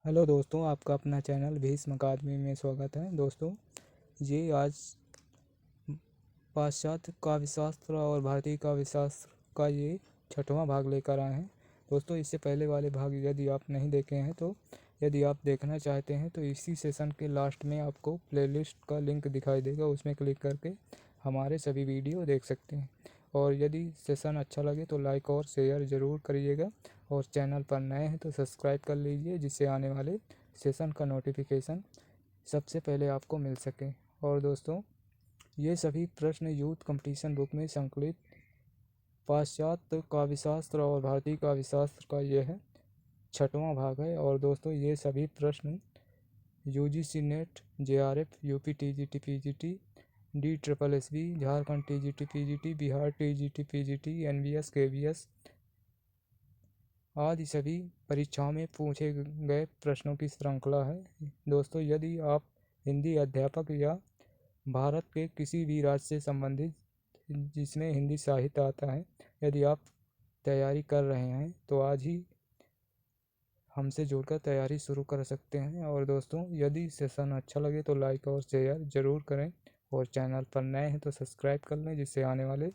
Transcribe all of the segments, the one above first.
Hello दोस्तों, आपका अपना चैनल भीष्म अकादमी में स्वागत है। दोस्तों, ये आज पाश्चात्य काव्यशास्त्र और भारतीय काव्यशास्त्र का ये 6वां भाग लेकर आए हैं। दोस्तों, इससे पहले वाले भाग यदि आप नहीं देखे हैं तो यदि आप देखना चाहते हैं तो इसी सेशन के लास्ट में आपको प्लेलिस्ट का लिंक दिखाई देगा, उसमें क्लिक करके हमारे सभी वीडियो देख सकते हैं। और यदि सेशन अच्छा लगे तो लाइक और शेयर ज़रूर करिएगा, और चैनल पर नए हैं तो सब्सक्राइब कर लीजिए, जिससे आने वाले सेशन का नोटिफिकेशन सबसे पहले आपको मिल सके। और दोस्तों, ये सभी प्रश्न यूथ कंपटीशन बुक में संकलित पाश्चात्य काव्यशास्त्र और भारतीय काव्यशास्त्र का यह है 6वां भाग है। और दोस्तों, ये सभी प्रश्न UGC net, JRF, UP TGT PGT, DSSB, Jharkhand TGT PGT, Bihar TGT PGT, NBS, KVS आदि सभी परीक्षाओं में पूछे गए प्रश्नों की श्रृंखला है। दोस्तों, यदि आप हिंदी अध्यापक या भारत के किसी भी राज्य से संबंधित जिसमें हिंदी साहित्य आता है, यदि आप तैयारी कर रहे हैं तो आज ही हमसे जुड़कर तैयारी शुरू कर सकते हैं। और दोस्तों, यदि सेशन अच्छा लगे तो लाइक और शेयर ज़रूर करें, और चैनल पर नए हैं तो सब्सक्राइब कर लें, जिससे आने वाले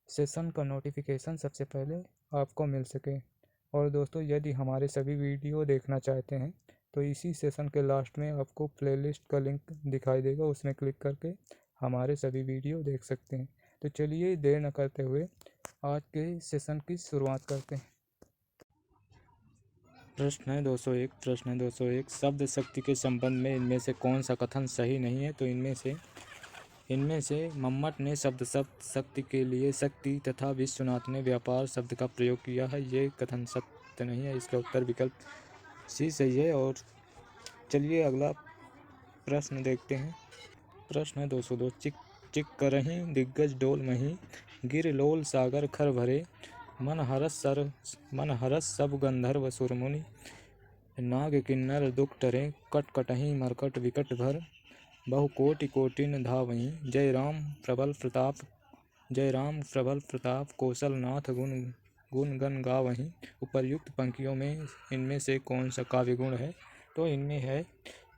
सेशन का नोटिफिकेशन सबसे पहले आपको मिल सके। और दोस्तों, यदि हमारे सभी वीडियो देखना चाहते हैं तो इसी सेशन के लास्ट में आपको प्लेलिस्ट का लिंक दिखाई देगा, उसमें क्लिक करके हमारे सभी वीडियो देख सकते हैं। तो चलिए देर न करते हुए आज के सेशन की शुरुआत करते हैं। प्रश्न है 201 शब्द शक्ति के संबंध में इनमें से कौन सा कथन सही नहीं है? तो इनमें से मम्मट ने शब्द शक्ति के लिए शक्ति तथा विश्वनाथ ने व्यापार शब्द का प्रयोग किया है, ये कथन सत्य नहीं है। इसका उत्तर विकल्प सी सही है। और चलिए अगला प्रश्न देखते हैं। प्रश्न है 202 चिक चिक करहीं दिग्गज डोल मही, गिर लोल सागर खर भरे, मन हरस सब गंधर्व सुरमुनि, नाग किन्नर दुख टरे, कट कटहीं मरकट विकट भर, बहु कोटि कोटिन धावहीं, जय राम प्रबल प्रताप कौशलनाथ गुण गुण गण गावहीं। उपर्युक्त पंक्तियों में इनमें से कौन सा काव्य गुण है? तो इनमें है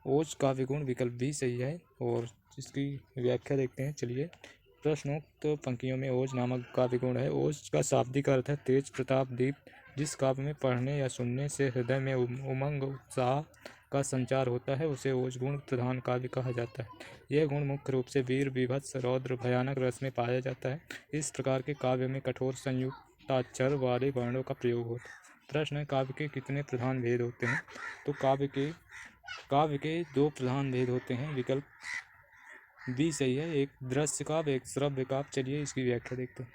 ओज काव्य गुण, विकल्प भी सही है। और इसकी व्याख्या देखते हैं। चलिए, प्रश्नोक्त पंक्तियों में ओज नामक काव्य गुण है। ओज का शाब्दिक अर्थ है तेज प्रताप दीप। जिस काव्य में पढ़ने या सुनने से हृदय में उमंग उत्साह का संचार होता है, उसे ओज गुण प्रधान काव्य कहा जाता है। यह गुण मुख्य रूप से वीर, बीभत्स, रौद्र, भयानक रस में पाया जाता है। इस प्रकार के काव्य में कठोर संयुक्ताक्षर वाले वर्णों का प्रयोग होता है। प्रश्न है, काव्य के कितने प्रधान भेद होते हैं? तो काव्य के 2 प्रधान भेद होते हैं, विकल्प बी सही है। एक दृश्य काव्य, एक श्रव्य काव्य। चलिए इसकी व्याख्या देखते हैं।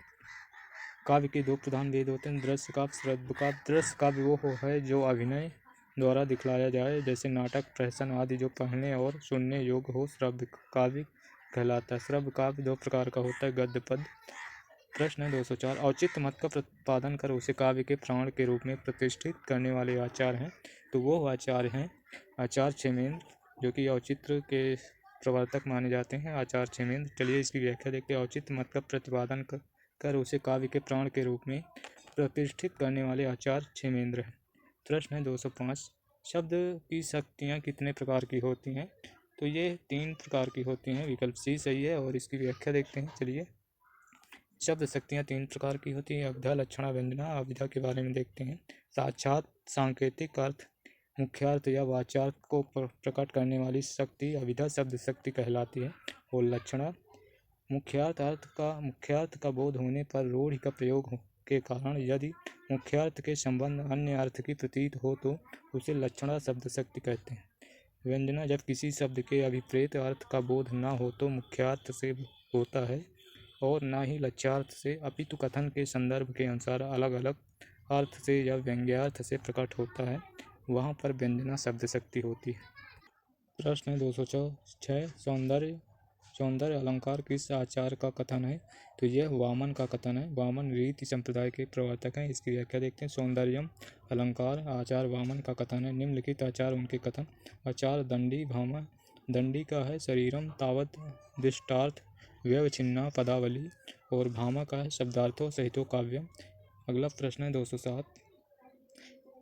काव्य के 2 प्रधान भेद होते हैं, दृश्य काव्य, श्रव्य काव्य। दृश्य काव्य वो है जो अभिनय द्वारा दिखलाया जाए, जैसे नाटक, प्रहसन आदि जो पढ़ने और सुनने योग्य हो, श्रव्य काव्य कहलाता है। श्रव्य काव्य 2 प्रकार का होता है, गद्य पद। प्रश्न है 204 औचित्य मत का प्रतिपादन कर उसे काव्य के प्राण के रूप में प्रतिष्ठित करने वाले आचार्य हैं। तो वो आचार्य हैं आचार्य क्षेमेंद्र, जो कि औचित्य के प्रवर्तक माने जाते हैं, आचार्य क्षेमेंद्र। चलिए इसकी व्याख्या देखते हैं। औचित्य मत का प्रतिपादन कर उसे काव्य के प्राण के रूप में प्रतिष्ठित करने वाले आचार्य क्षेमेंद्र हैं। प्रश्न है 205 शब्द की शक्तियाँ कितने प्रकार की होती हैं? तो ये 3 प्रकार की होती हैं, विकल्प सी सही है। और इसकी व्याख्या देखते हैं। चलिए, शब्द शक्तियाँ 3 प्रकार की होती हैं, अभिधा, लक्षणा, व्यंजना। अभिधा के बारे में देखते हैं। साक्षात सांकेतिक अर्थ, मुख्यार्थ या वाच्यार्थ को प्रकट करने वाली शक्ति अभिधा शब्द शक्ति कहलाती है। और लक्षणा मुख्यार्थ का बोध होने पर रूढ़ि का प्रयोग के कारण यदि मुख्यार्थ के संबंध अन्य अर्थ की प्रतीत हो तो उसे लक्षणा शब्द शक्ति कहते हैं। व्यंजना जब किसी शब्द के अभिप्रेत अर्थ का बोध न हो तो मुख्यार्थ से होता है और न ही लक्ष्यार्थ से, अपितु कथन के संदर्भ के अनुसार अलग अलग अर्थ से या व्यंग्यार्थ से प्रकट होता है, वहाँ पर व्यंजना शब्द शक्ति होती है। प्रश्न है 206 सौंदर्य अलंकार किस आचार्य का कथन है? तो यह वामन का कथन है। वामन रीति संप्रदाय के प्रवर्तक हैं। इसकी व्याख्या देखते हैं। सौंदर्यम अलंकार आचार्य वामन का कथन है। निम्नलिखित आचार्य उनके कथन। आचार्य दंडी भामा दंडी का है शरीरम तावत दृष्टार्थ व्यवच्छिन्ना पदावली, और भामा का है शब्दार्थों सहितो काव्यम। अगला प्रश्न है 207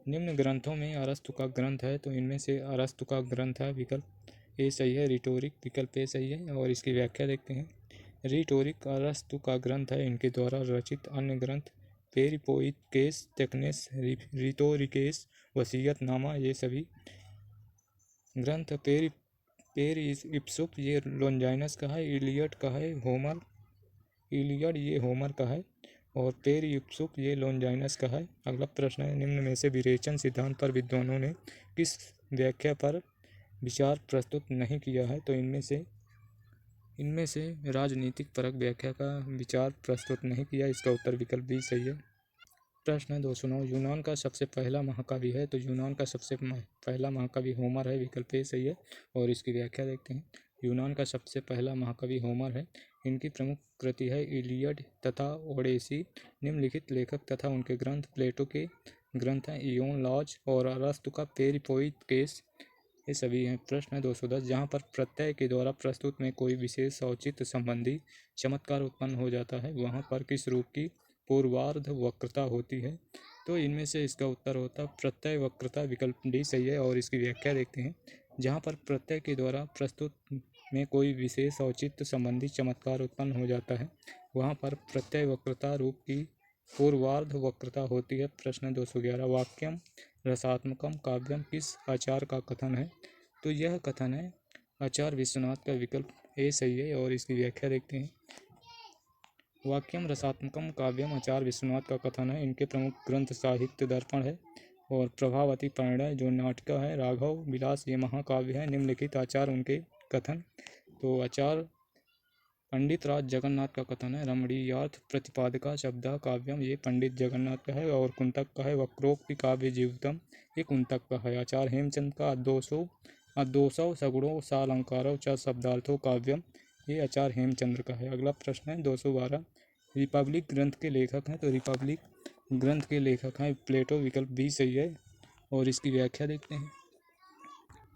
निम्न ग्रंथों में अरस्तु का ग्रंथ है, तो इनमें से अरस्तु का ग्रंथ है, विकल्प ए सही है। रिटोरिक विकल्प ए सही है। और इसकी व्याख्या देखते हैं। रिटोरिक अरस्तु का ग्रंथ है। इनके द्वारा रचित अन्य ग्रंथ पेरिपोइकेस, टेक्नेस, रिटोरिकेस, वसीयतनामा, ये सभी ग्रंथ पेरिप्सुप ये लोनजाइनस का है। इलियड का है होमर, इलियड ये होमर का है। और पेरिप्सुप ये लोनजाइनस का है। अगला प्रश्न है, निम्न में से विरेचन सिद्धांत पर विद्वानों ने किस व्याख्या पर विचार प्रस्तुत नहीं किया है? तो इनमें से राजनीतिक परक व्याख्या का विचार प्रस्तुत नहीं किया। इसका उत्तर विकल्प बी सही है। प्रश्न है 209, यूनान का सबसे पहला महाकवि है, तो यूनान का सबसे पहला महाकवि होमर है, विकल्प ए सही है। और इसकी व्याख्या देखते हैं। यूनान का सबसे पहला महाकवि होमर है। इनकी प्रमुख कृति है इलियड तथा ओडेसी। निम्नलिखित लेखक तथा उनके ग्रंथ प्लेटो के ग्रंथ हैं इयोन लॉज और अरस्तु का पेरिपोइकेस, ये सभी हैं। प्रश्न है 210, जहाँ पर प्रत्यय के द्वारा प्रस्तुत में कोई विशेष औचित्य संबंधी चमत्कार उत्पन्न हो जाता है, वहाँ पर किस रूप की पूर्वार्ध वक्रता होती है? तो इनमें से इसका उत्तर होता है प्रत्यय वक्रता, विकल्प डी सही है। और इसकी व्याख्या देखते हैं। जहाँ पर प्रत्यय के द्वारा प्रस्तुत में कोई विशेष औचित्य संबंधी चमत्कार उत्पन्न हो जाता है, वहाँ पर प्रत्यय वक्रता रूप की पूर्वार्ध वक्रता होती है। प्रश्न 211, वाक्यम रसात्मकम काव्यम किस आचार्य का कथन है? तो यह कथन है आचार्य विश्वनाथ का, विकल्प ए सही है। और इसकी व्याख्या देखते हैं। वाक्यम रसात्मकम काव्यम आचार्य विश्वनाथ का कथन है। इनके प्रमुख ग्रंथ साहित्य दर्पण है और प्रभावती परिणय जो नाटिका है, राघव विलास ये महाकाव्य है। निम्नलिखित आचार्य उनके कथन, तो आचार्य पंडित राज जगन्नाथ का कथन है रमणीयार्थ प्रतिपादका शब्दा काव्यम, ये पंडित जगन्नाथ का है। और कुंतक का है वक्रोक्ति काव्य जीवितम, ये कुंतक का है। आचार्य हेमचंद का अद्दोसौ सगुणों सालंकारो च शब्दार्थो काव्यम, ये आचार्य हेमचंद्र का है। अगला प्रश्न है 212, रिपब्लिक ग्रंथ के लेखक हैं, तो रिपब्लिक ग्रंथ के लेखक हैं प्लेटो, विकल्प बी सही है। और इसकी व्याख्या देखते हैं।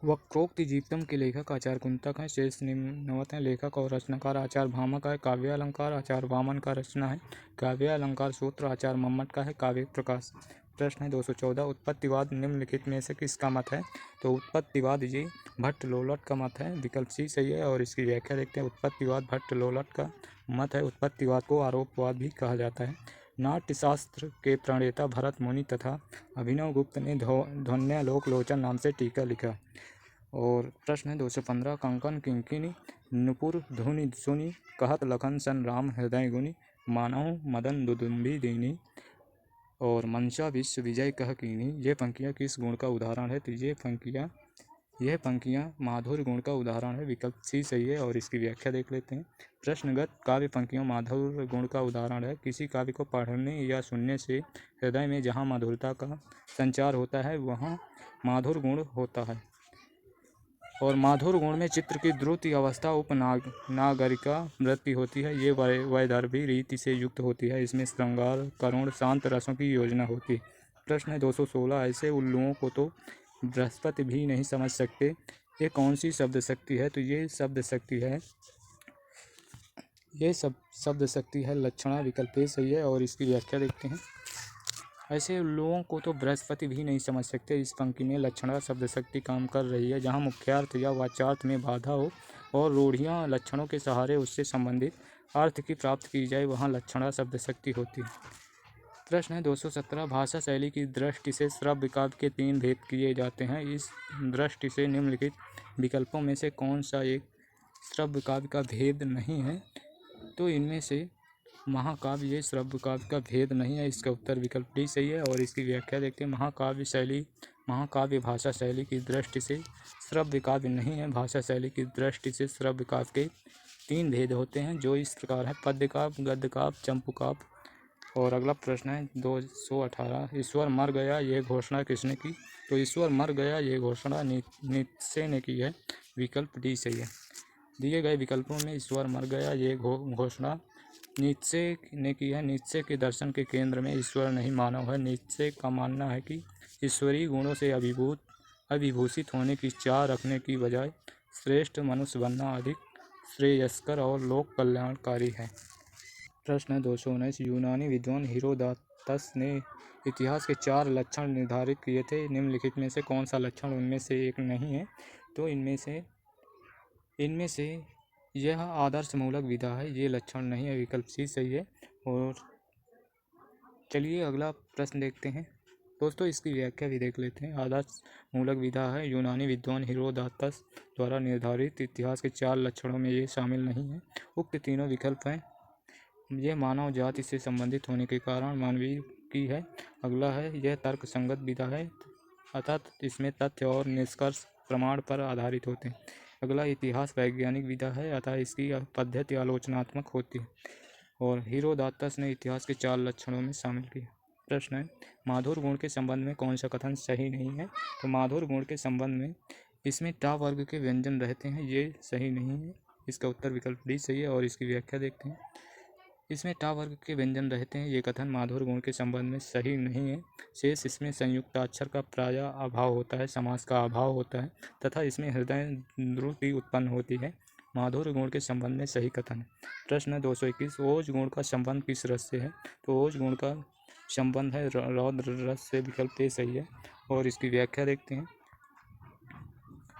वक्रोक्ति जीवितम के लेखक आचार्य कुंतक हैं। शेष निम्नवत हैं। लेखक और रचनाकार आचार्य भामक है। काव्यालंकार आचार्य वामन का रचना है। काव्यालंकार सूत्र आचार्य मम्मट का है। काव्य प्रकाश। प्रश्न है 214, उत्पत्तिवाद निम्नलिखित में से किसका मत है? तो उत्पत्तिवाद ये भट्ट लोलट का मत है, विकल्प सी सही है। और इसकी व्याख्या देखते हैं। उत्पत्तिवाद भट्ट लोलट का मत है। उत्पत्तिवाद को आरोपवाद भी कहा जाता है। नाट्यशास्त्र के प्रणेता भरत मुनि तथा अभिनव गुप्त ने ध्वन्यालोक लोचन नाम से टीका लिखा। और प्रश्न है 215, कंकन किंकिनी नुपुर धुनि सुनि कहत लखन सन राम हृदय गुनि, मानहु मदन दुदुम्बी दीनी और मनसा विश्व विजय कह कीनी, ये पंक्तियाँ किस गुण का उदाहरण है? तो यह पंक्तियाँ माधुर्य गुण का उदाहरण है, विकल्प सी सही है। और इसकी व्याख्या देख लेते हैं। प्रश्नगत काव्य पंक्तियों माधुर्य गुण का उदाहरण है। किसी काव्य को पढ़ने या सुनने से हृदय में जहाँ माधुर्यता का संचार होता है वहाँ माधुर्य गुण होता है। और माधुर्य गुण में चित्र की द्रुत अवस्था उपनागरिका वृत्ति होती है। ये वैदर्भी रीति से युक्त होती है। इसमें श्रृंगार करुण शांत रसों की योजना होती है। प्रश्न है 216, ऐसे उल्लुओं को तो बृहस्पति भी नहीं समझ सकते, ये कौन सी शब्द शक्ति है? तो ये शब्द शक्ति है लक्षणा, विकल्प ए सही है। और इसकी व्याख्या देखते हैं। ऐसे लोगों को तो बृहस्पति भी नहीं समझ सकते। इस पंक्ति में लक्षणा शब्द शक्ति काम कर रही है। जहाँ मुख्यार्थ या वाचार्थ में बाधा हो और रूढ़ियाँ लक्षणों के सहारे उससे संबंधित अर्थ की प्राप्त की जाए, वहाँ लक्षणा शब्द शक्ति होती है। प्रश्न है 217, भाषा शैली की दृष्टि से श्रव्य काव्य के 3 भेद किए जाते हैं। इस दृष्टि से निम्नलिखित विकल्पों में से कौन सा एक श्रव्य काव्य का भेद नहीं है? तो इनमें से महाकाव्य ये श्रव्य काव्य का भेद नहीं है। इसका उत्तर विकल्प डी सही है। और इसकी व्याख्या देखते हैं। महाकाव्य भाषा शैली की दृष्टि से श्रव्य काव्य नहीं है। भाषा शैली की दृष्टि से श्रव्य काव्य के 3 भेद होते हैं, जो इस प्रकार है पद्य काव्य, गद्य काव्य, चंपू काव्य। और अगला प्रश्न है 218, ईश्वर मर गया ये घोषणा किसने की? तो ईश्वर मर गया ये घोषणा नीत्शे ने की है, विकल्प डी सही है। दिए गए विकल्पों में ईश्वर मर गया ये घोषणा नीत्शे ने की है। नीत्शे के दर्शन के केंद्र में ईश्वर नहीं मानव है। नीत्शे का मानना है कि ईश्वरीय गुणों से अभिभूषित होने की चाह रखने की बजाय श्रेष्ठ मनुष्य बनना अधिक श्रेयस्कर और लोक कल्याणकारी है। प्रश्न है 219, यूनानी विद्वान हेरोडाटस ने इतिहास के 4 लक्षण निर्धारित किए थे। निम्नलिखित में से कौन सा लक्षण उनमें से एक नहीं है? तो इनमें से यह आदर्शमूलक विधा है, ये लक्षण नहीं है, विकल्प सी सही है। और चलिए अगला प्रश्न देखते हैं दोस्तों, इसकी व्याख्या भी देख लेते हैं। आदर्शमूलक विधा है यूनानी विद्वान हेरोडाटस द्वारा निर्धारित इतिहास के 4 लक्षणों में ये शामिल नहीं है। उक्त तीनों विकल्प हैं, यह मानव जाति से संबंधित होने के कारण मानवीय की है। अगला है यह तर्क संगत विधा है, अर्थात इसमें तथ्य और निष्कर्ष प्रमाण पर आधारित होते हैं। अगला इतिहास वैज्ञानिक विधा है, अतः इसकी पद्धति आलोचनात्मक होती है। और हेरोडाटस ने इतिहास के 4 लक्षणों में शामिल किया। प्रश्न है माधुर गुण के संबंध में कौन सा कथन सही नहीं है? तो माधुर गुण के संबंध में इसमें टा वर्ग के व्यंजन रहते हैं, ये सही नहीं है। इसका उत्तर विकल्प डी सही है। और इसकी व्याख्या देखते हैं। इसमें टा वर्ग के व्यंजन रहते हैं, ये कथन माधुर गुण के संबंध में सही नहीं है। शेष इसमें संयुक्ताक्षर का प्रायः अभाव होता है, समास का अभाव होता है तथा इसमें हृदय द्रुति उत्पन्न होती है। माधुर गुण के संबंध में सही कथन है। प्रश्न 221 ओज गुण का संबंध किस रस से है? तो ओज गुण का संबंध है रौद्र रस से, विकल्प ए सही है। और इसकी व्याख्या देखते हैं।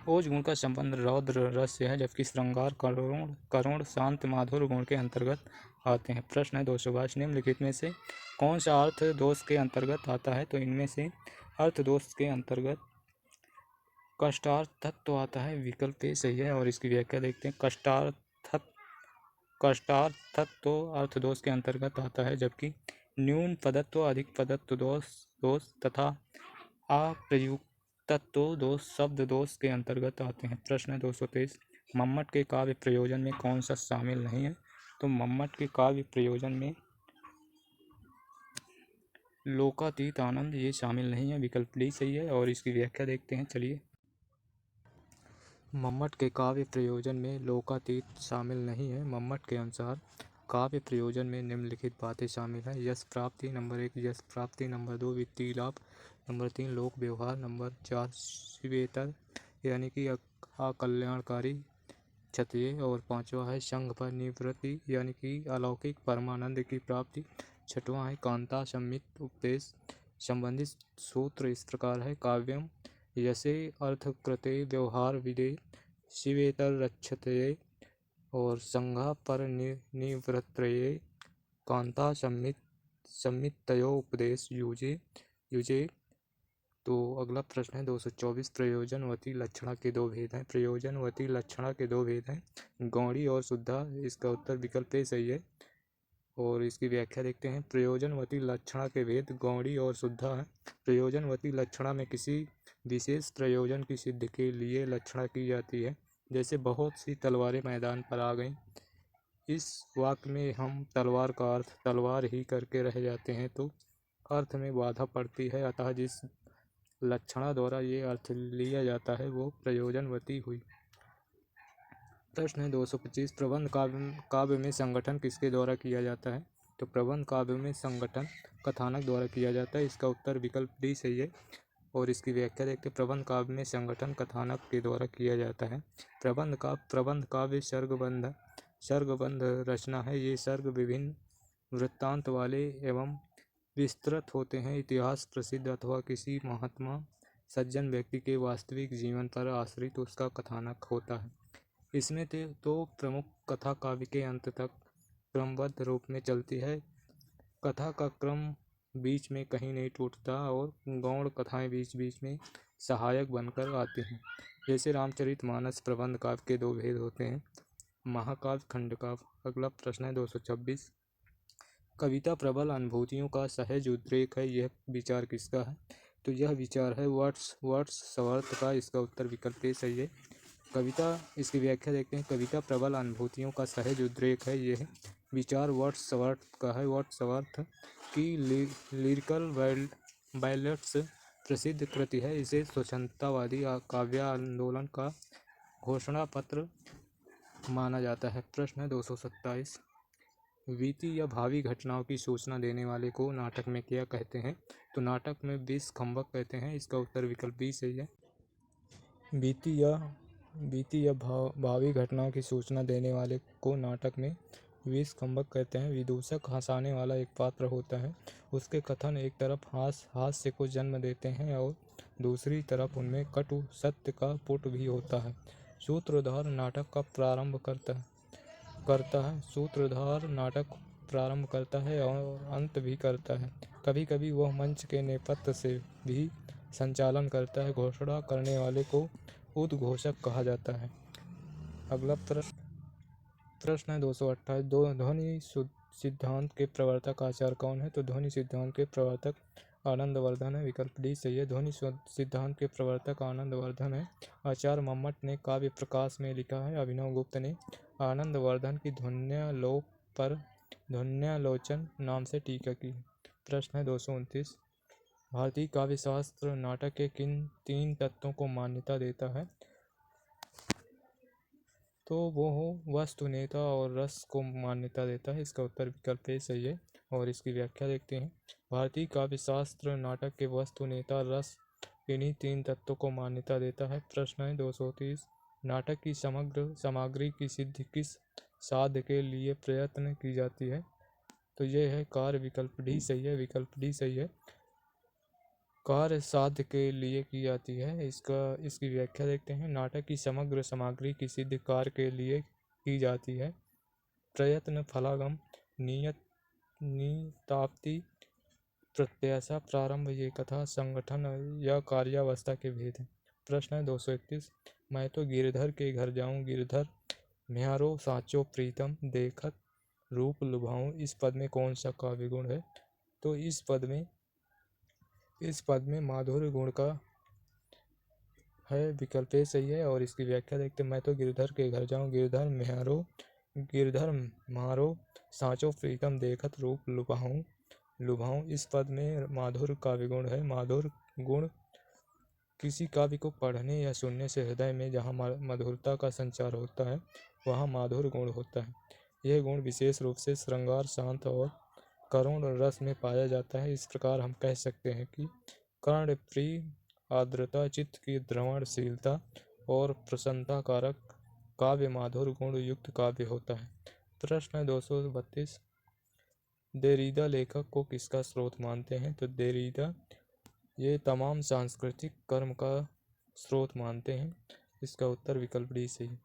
ओज गुण का संबंध रौद्र रस से है, जबकि श्रृंगार करुण शांत माधुर गुण के अंतर्गत आते हैं। प्रश्न है 222 निम्नलिखित में से कौन सा अर्थ दोष के अंतर्गत आता है? तो इनमें से अर्थ दोष के अंतर्गत कष्टार्थत्व आता है, विकल्प ए सही है। और इसकी व्याख्या देखते हैं। कष्टार्थत्व अर्थ दोष के अंतर्गत आता है, जबकि न्यून पदत्व अधिक पदत्व दोष तथा अप्रयुक्तत्व दोष शब्द दोष के अंतर्गत आते हैं। प्रश्न 223 मम्मट के काव्य प्रयोजन में कौन सा शामिल नहीं है? तो मम्मट के काव्य प्रयोजन में लोकातीत आनंद ये शामिल नहीं है, विकल्प डी सही है। और इसकी व्याख्या देखते हैं। चलिए मम्मट के काव्य प्रयोजन में लोकातीत शामिल नहीं है। मम्मट के अनुसार काव्य प्रयोजन में निम्नलिखित बातें शामिल हैं। यश प्राप्ति नंबर 1, यश प्राप्ति नंबर 2, वित्तीय लाभ नंबर 3, लोक व्यवहार नंबर 4, शिवेतर यानी कि अकल्याणकारी क्षत्रिय और 5वां है संघ पर निवृत्ति यानी कि अलौकिक परमानंद की प्राप्ति। 6वां है कांता सम्मित उपदेश। संबंधित सूत्र इस प्रकार है काव्यम यसे अर्थकृते व्यवहार विदे शिवेतर रक्षते और संघा पर निवृत्तये कांता सम्मितयो उपदेश युजे। तो अगला प्रश्न है 224 प्रयोजनवती लक्षणा के दो भेद हैं। प्रयोजनवती लक्षणा के दो भेद हैं, गौड़ी और शुद्धा। इसका उत्तर विकल्प ए सही है। और इसकी व्याख्या देखते हैं। प्रयोजनवती लक्षणा के भेद गौड़ी और शुद्धा है। प्रयोजनवती लक्षणा में किसी विशेष प्रयोजन की सिद्धि के लिए लक्षणा की जाती है, जैसे बहुत सी तलवारें मैदान पर आ गईं। इस वाक्य में हम तलवार का अर्थ तलवार ही करके रह जाते हैं तो अर्थ में बाधा पड़ती है, अतः जिस लक्षणा द्वारा ये अर्थ लिया जाता है वो प्रयोजनवती हुई। प्रश्न 225 प्रबंध काव्य में संगठन किसके द्वारा किया जाता है? तो प्रबंध काव्य में संगठन कथानक द्वारा किया जाता है। इसका उत्तर विकल्प डी सही है। और इसकी व्याख्या देखते हैं। प्रबंध काव्य में संगठन कथानक के द्वारा किया जाता है। प्रबंध काव्य सर्गबंध रचना है। ये सर्ग विभिन्न वृत्तांत वाले एवं विस्तृत होते हैं। इतिहास प्रसिद्ध अथवा किसी महात्मा सज्जन व्यक्ति के वास्तविक जीवन पर आश्रित उसका कथानक होता है। इसमें तो प्रमुख कथा काव्य के अंत तक क्रमबद्ध रूप में चलती है। कथा का क्रम बीच में कहीं नहीं टूटता और गौण कथाएं बीच बीच में सहायक बनकर आती हैं। जैसे रामचरितमानस प्रबंध काव्य के दो भेद होते हैं, महाकाव्य खंडकाव्य। अगला प्रश्न है 226 कविता प्रबल अनुभूतियों का सहज उद्रेक है, यह विचार किसका है? तो यह विचार है वर्ड्सवर्थ का। इसका उत्तर विकल्प ए सही है। कविता इसकी व्याख्या देखते हैं। कविता प्रबल अनुभूतियों का सहज उद्रेक है, यह विचार वर्ड्सवर्थ का है। वर्ड्सवर्थ की लिरिकल बैलेट्स प्रसिद्ध कृति है। इसे स्वतंत्रतावादी काव्य आंदोलन का घोषणा पत्र माना जाता है। प्रश्न 227 बीती या भावी घटनाओं की सूचना देने वाले को नाटक में क्या कहते हैं? तो नाटक में विष खंभक कहते हैं। इसका उत्तर विकल्प बी सही है। बीती या भावी घटनाओं की सूचना देने वाले को नाटक में विषकंबक कहते हैं। विदूषक हंसाने वाला एक पात्र होता है। उसके कथन एक तरफ हास्य को जन्म देते हैं और दूसरी तरफ उनमें कटु सत्य का पुट भी होता है। सूत्रधार नाटक का प्रारंभ सूत्रधार नाटक प्रारंभ करता है और अंत भी करता है। कभी कभी वह मंच के नेपथ्य से भी संचालन करता है। घोषणा करने वाले को उद्घोषक कहा जाता है। अगला प्रश्न है 228। ध्वनि सिद्धांत के प्रवर्तक आचार्य कौन है? तो ध्वनि सिद्धांत के प्रवर्तक आनंदवर्धन है। विकल्प डी सही है। ध्वनि सिद्धांत के प्रवर्तक आनंदवर्धन है। आचार्य मम्मट ने काव्य प्रकाश में लिखा है। अभिनव गुप्त ने आनंदवर्धन की ध्वन्यालोक पर ध्वन्यालोचन नाम से टीका की। प्रश्न है 229। भारतीय काव्य शास्त्र नाटक के किन 3 तत्वों को मान्यता देता है? तो वो वस्तु, नेता और रस को मान्यता देता है। इसका उत्तर विकल्प ए सही है और इसकी व्याख्या देखते हैं। भारतीय काव्य शास्त्र नाटक के वस्तु, नेता, रस इन्हीं 3 तत्वों को मान्यता देता है। प्रश्न है 230। नाटक की समग्र सामग्री की सिद्धि किस साध्य के लिए प्रयत्न की जाती है? तो ये है कार्य। विकल्प डी सही है। विकल्प डी सही है। कार्य साध्य के लिए की जाती है। इसकी व्याख्या देखते हैं। नाटक की समग्र सामग्री की सिद्धि कार्य के लिए की जाती है। प्रयत्न, फलागम, नियताप्ति, प्रत्याशा, प्रारंभ, ये कथा, संगठन या कार्यावस्था के भेद हैं। प्रश्न है 231। मैं तो गिरधर के घर जाऊं, गिरधर म्यारो साचो प्रीतम, देखत रूप लुभाऊं, इस पद में कौन सा काव्य गुण है? तो इस पद में माधुर्य गुण का है। विकल्प ए सही है और इसकी व्याख्या देखते हैं। मैं तो गिरधर के घर जाऊं, गिरधर म्हारो साचो प्रीतम, देखत रूप लुभाऊं, इस पद में माधुर्य काव्य गुण है। माधुर्य गुण किसी काव्य को पढ़ने या सुनने से हृदय में जहाँ मधुरता का संचार होता है वहाँ माधुर्य गुण होता है। यह गुण विशेष रूप से श्रृंगार, शांत और करुण रस में पाया जाता है। इस प्रकार हम कह सकते हैं कि कर्णप्रिय, आर्द्रता, चित्त की द्रवणशीलता और प्रसन्नता कारक काव्य माधुर्य गुण युक्त काव्य होता है। प्रश्न है 232। देरीदा लेखक को किसका स्रोत मानते हैं? तो देरीदा ये तमाम सांस्कृतिक कर्म का स्रोत मानते हैं। इसका उत्तर विकल्प डी सही।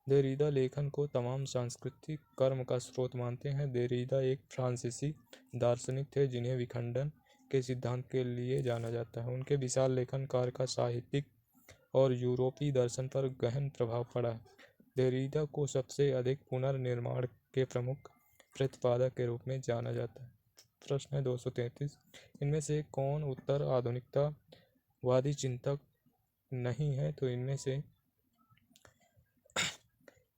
देरीदा लेखन को तमाम सांस्कृतिक कर्म का स्रोत मानते हैं। देरीदा एक फ्रांसीसी दार्शनिक थे जिन्हें विखंडन के सिद्धांत के लिए जाना जाता है। उनके विशाल लेखन कार्य का साहित्यिक और यूरोपीय दर्शन पर गहन प्रभाव पड़ा। देरीदा को सबसे अधिक पुनर्निर्माण के प्रमुख प्रतिपादक के रूप में जाना जाता है। प्रश्न है 233। इनमें से कौन उत्तर आधुनिकतावादी चिंतक नहीं है? तो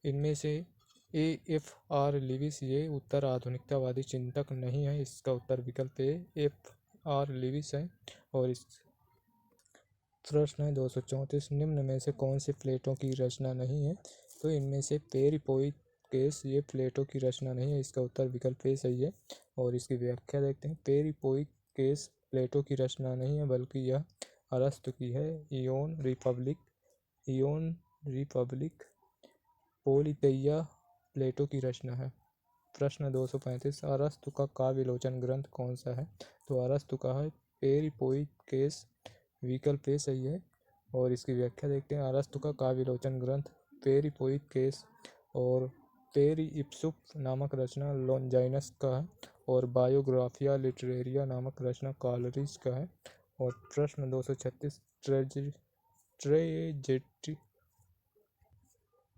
इनमें से A.F.R. लिविस ये उत्तर आधुनिकतावादी चिंतक नहीं है। इसका उत्तर विकल्प A.F.R. लिविस है और इस प्रश्न है 234। निम्न में से कौन से प्लेटो की रचना नहीं है? तो इनमें से पेरिपोइकेस ये प्लेटो की रचना नहीं है। इसका उत्तर विकल्प ए सही है और इसकी व्याख्या देखते हैं। पेरिपोइकेस प्लेटो की रचना नहीं है बल्कि यह अरस्तु की है। इयोन रिपब्लिक पोलितेइया प्लेटो की रचना है। प्रश्न 235। अरस्तु का काव्यलोचन ग्रंथ कौन सा है? तो अरस्तु का है पेरिपोइकेस। विकल्प ए सही है और इसकी व्याख्या देखते हैं। अरस्तु का काव्यलोचन ग्रंथ पेरिपोइकेस और पेरिइप्सुस नामक रचना लॉन्जाइनस का है और बायोग्राफिया लिटरेरिया नामक रचना कालरिज का है। और प्रश्न 236।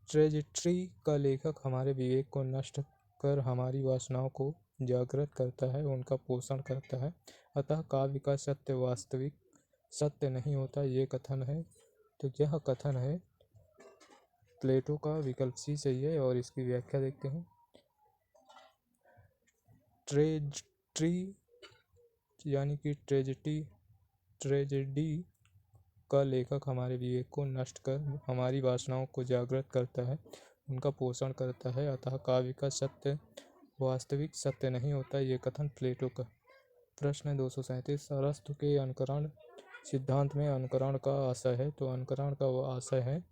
ट्रेजेट्री का लेखक हमारे विवेक को नष्ट कर हमारी वासनाओं को जागृत करता है, उनका पोषण करता है। अतः काव्य का सत्य वास्तविक सत्य नहीं होता, ये कथन है। तो यह कथन है प्लेटो का। विकल्प सी सही है और इसकी व्याख्या देखते हैं। ट्रेजेडी यानी कि ट्रेजेडी का लेखक हमारे विवेक को नष्ट कर हमारी वासनाओं को जागृत करता है, उनका पोषण करता है। अतः काव्य का सत्य वास्तविक सत्य नहीं होता, ये कथन प्लेटो का। प्रश्न 237। अरस्तु के अनुकरण सिद्धांत में अनुकरण का आशय है। तो अनुकरण का आशय है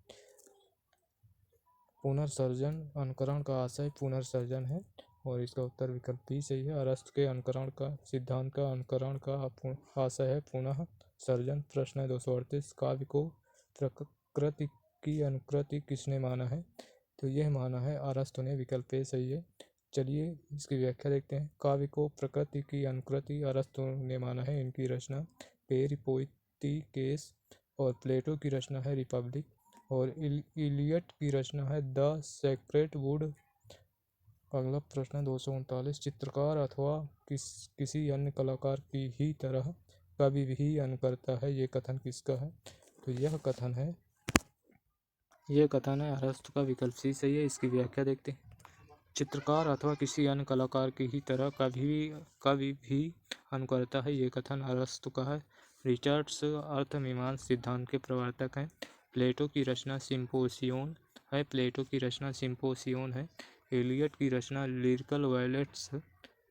पुनर्सर्जन। अनुकरण का आशय पुनर्सर्जन है और इसका उत्तर विकल्प बी सही है। अरस्तु के अनुकरण का सिद्धांत का अनुकरण का आशय है पुनः सर्जन। प्रश्न है 238, काव्य को प्रकृति की अनुकृति किसने माना है? तो यह माना है अरस्तु ने। विकल्प ए सही है। चलिए इसकी व्याख्या देखते हैं। काव्य को प्रकृति की अनुकृति अरस्तु ने माना है। इनकी रचना पेरिपोइटिकेस और प्लेटो की रचना है रिपब्लिक और इलियट की रचना है द सेक्रेड वुड। अगला प्रश्न 239, चित्रकार अथवा किसी अन्य कलाकार की ही तरह कभी भी अनुकरता है, ये कथन किसका है? तो यह कथन है अरस्तु का। विकल्प सी सही है। इसकी व्याख्या देखते हैं। चित्रकार अथवा किसी अन्य कलाकार की ही तरह कभी भी अनुकरता है, ये कथन अरस्तु का है। रिचर्ड्स अर्थमीमांसा सिद्धांत के प्रवर्तक हैं। प्लेटो की रचना सिम्पोसियोन है। एलियट की रचना लिरिकल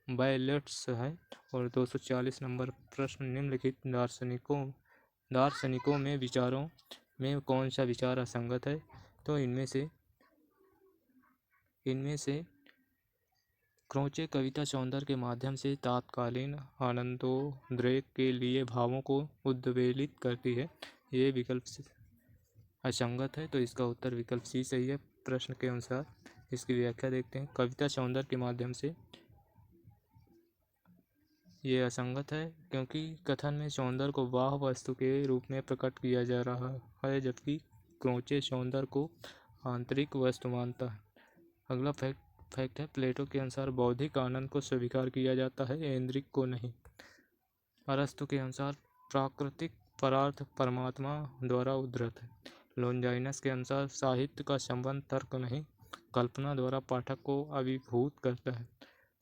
वायलेट्स है। और 240 नंबर प्रश्न, निम्नलिखित दार्शनिकों में विचारों में कौन सा विचार असंगत है? तो इनमें से क्रोचे कविता सौंदर्य के माध्यम से तात्कालीन आनंदोद्रेक के लिए भावों को उद्वेलित करती है, ये विकल्प असंगत है। तो इसका उत्तर विकल्प सी सही है प्रश्न के अनुसार। इसकी व्याख्या देखते हैं। कविता सौंदर्य के माध्यम से ये असंगत है क्योंकि कथन में सौंदर्य को बाह्य वस्तु के रूप में प्रकट किया जा रहा है, जबकि क्रोचे सौंदर्य को आंतरिक वस्तु मानता है। अगला फैक्ट है, प्लेटो के अनुसार बौद्धिक आनंद को स्वीकार किया जाता है, ऐन्द्रिक को नहीं। अरस्तु के अनुसार प्राकृतिक परार्थ परमात्मा द्वारा उद्धृत है। लोंजाइनस के अनुसार साहित्य का संबंध तर्क नहीं, कल्पना द्वारा पाठक को अभिभूत करता है।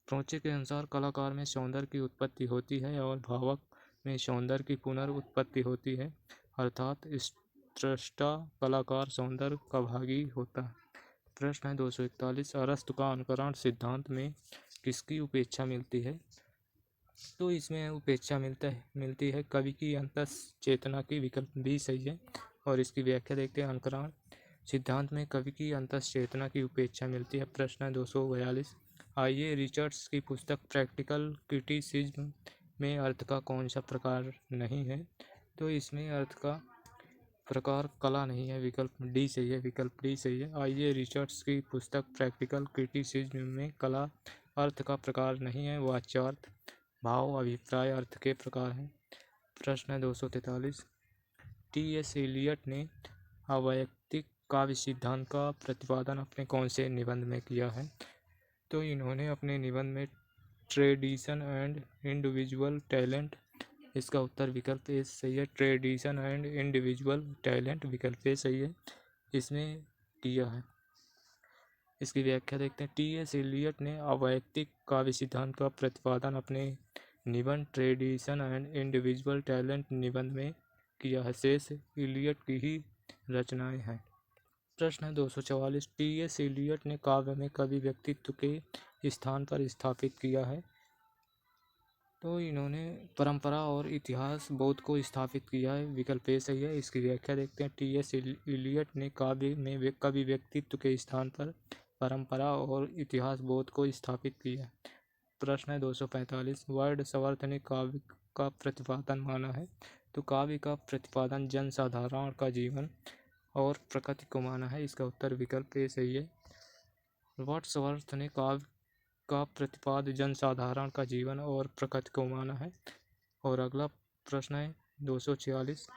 क्रोचे के अनुसार कलाकार में सौंदर्य की उत्पत्ति होती है और भावक में सौंदर्य की पुनर्उत्पत्ति होती है, अर्थात स्रष्टा कलाकार सौंदर्य का भागी होता है। प्रश्न है 241, अरस्तु का अनुकरण सिद्धांत में किसकी उपेक्षा मिलती है? तो इसमें उपेक्षा मिलती है कवि की अंतस चेतना की। विकल्प बी सही है। और इसकी व्याख्या देखते हैं। अनुकरण सिद्धांत में कवि की अंतस चेतना की उपेक्षा मिलती है। प्रश्न है 242, आइए रिचर्ड्स की पुस्तक प्रैक्टिकल क्रिटिसिज्म में अर्थ का कौन सा प्रकार नहीं है? तो इसमें अर्थ का प्रकार कला नहीं है। विकल्प डी सही है। विकल्प डी सही है। आइए रिचर्ड्स की पुस्तक प्रैक्टिकल क्रिटिसिज्म में कला अर्थ का प्रकार नहीं है, वाच्यार्थ भाव अभिप्राय अर्थ के प्रकार हैं। प्रश्न है 243, टी.एस. एलियट ने अवैयक्तिक काव्य सिद्धांत का प्रतिपादन अपने कौन से निबंध में किया है? तो इन्होंने अपने निबंध में ट्रेडिशन एंड इंडिविजुअल टैलेंट, इसका उत्तर विकल्प ए सही है। ट्रेडिशन एंड इंडिविजुअल टैलेंट विकल्प ए सही है, इसमें किया है। इसकी व्याख्या देखते हैं। टी.एस. एलियट ने अवैयक्तिक काव्य सिद्धांत का प्रतिपादन अपने निबंध ट्रेडिशन एंड इंडिविजुअल टैलेंट निबंध में किया है। शेष एलियट की ही रचनाएं हैं। प्रश्न है 244, टी.एस. एलियट ने काव्य में कवि व्यक्तित्व के स्थान पर स्थापित किया है। तो इन्होंने परंपरा और इतिहास बोध को स्थापित किया है। विकल्प ए सही है। इसकी व्याख्या देखते हैं। टी.एस. एलियट ने काव्य में कवि व्यक्तित्व के स्थान पर परंपरा और इतिहास बोध को स्थापित किया है। प्रश्न है 245, वर्ड्सवर्थ ने काव्य का प्रतिपादन माना है। तो काव्य का प्रतिपादन जनसाधारण का जीवन और प्रकृति को माना है। इसका उत्तर विकल्प ए सही है। वर्ड्सवर्थ ने काव्य का प्रतिपादन जनसाधारण का जीवन और प्रकृति को माना है। और अगला प्रश्न है 246,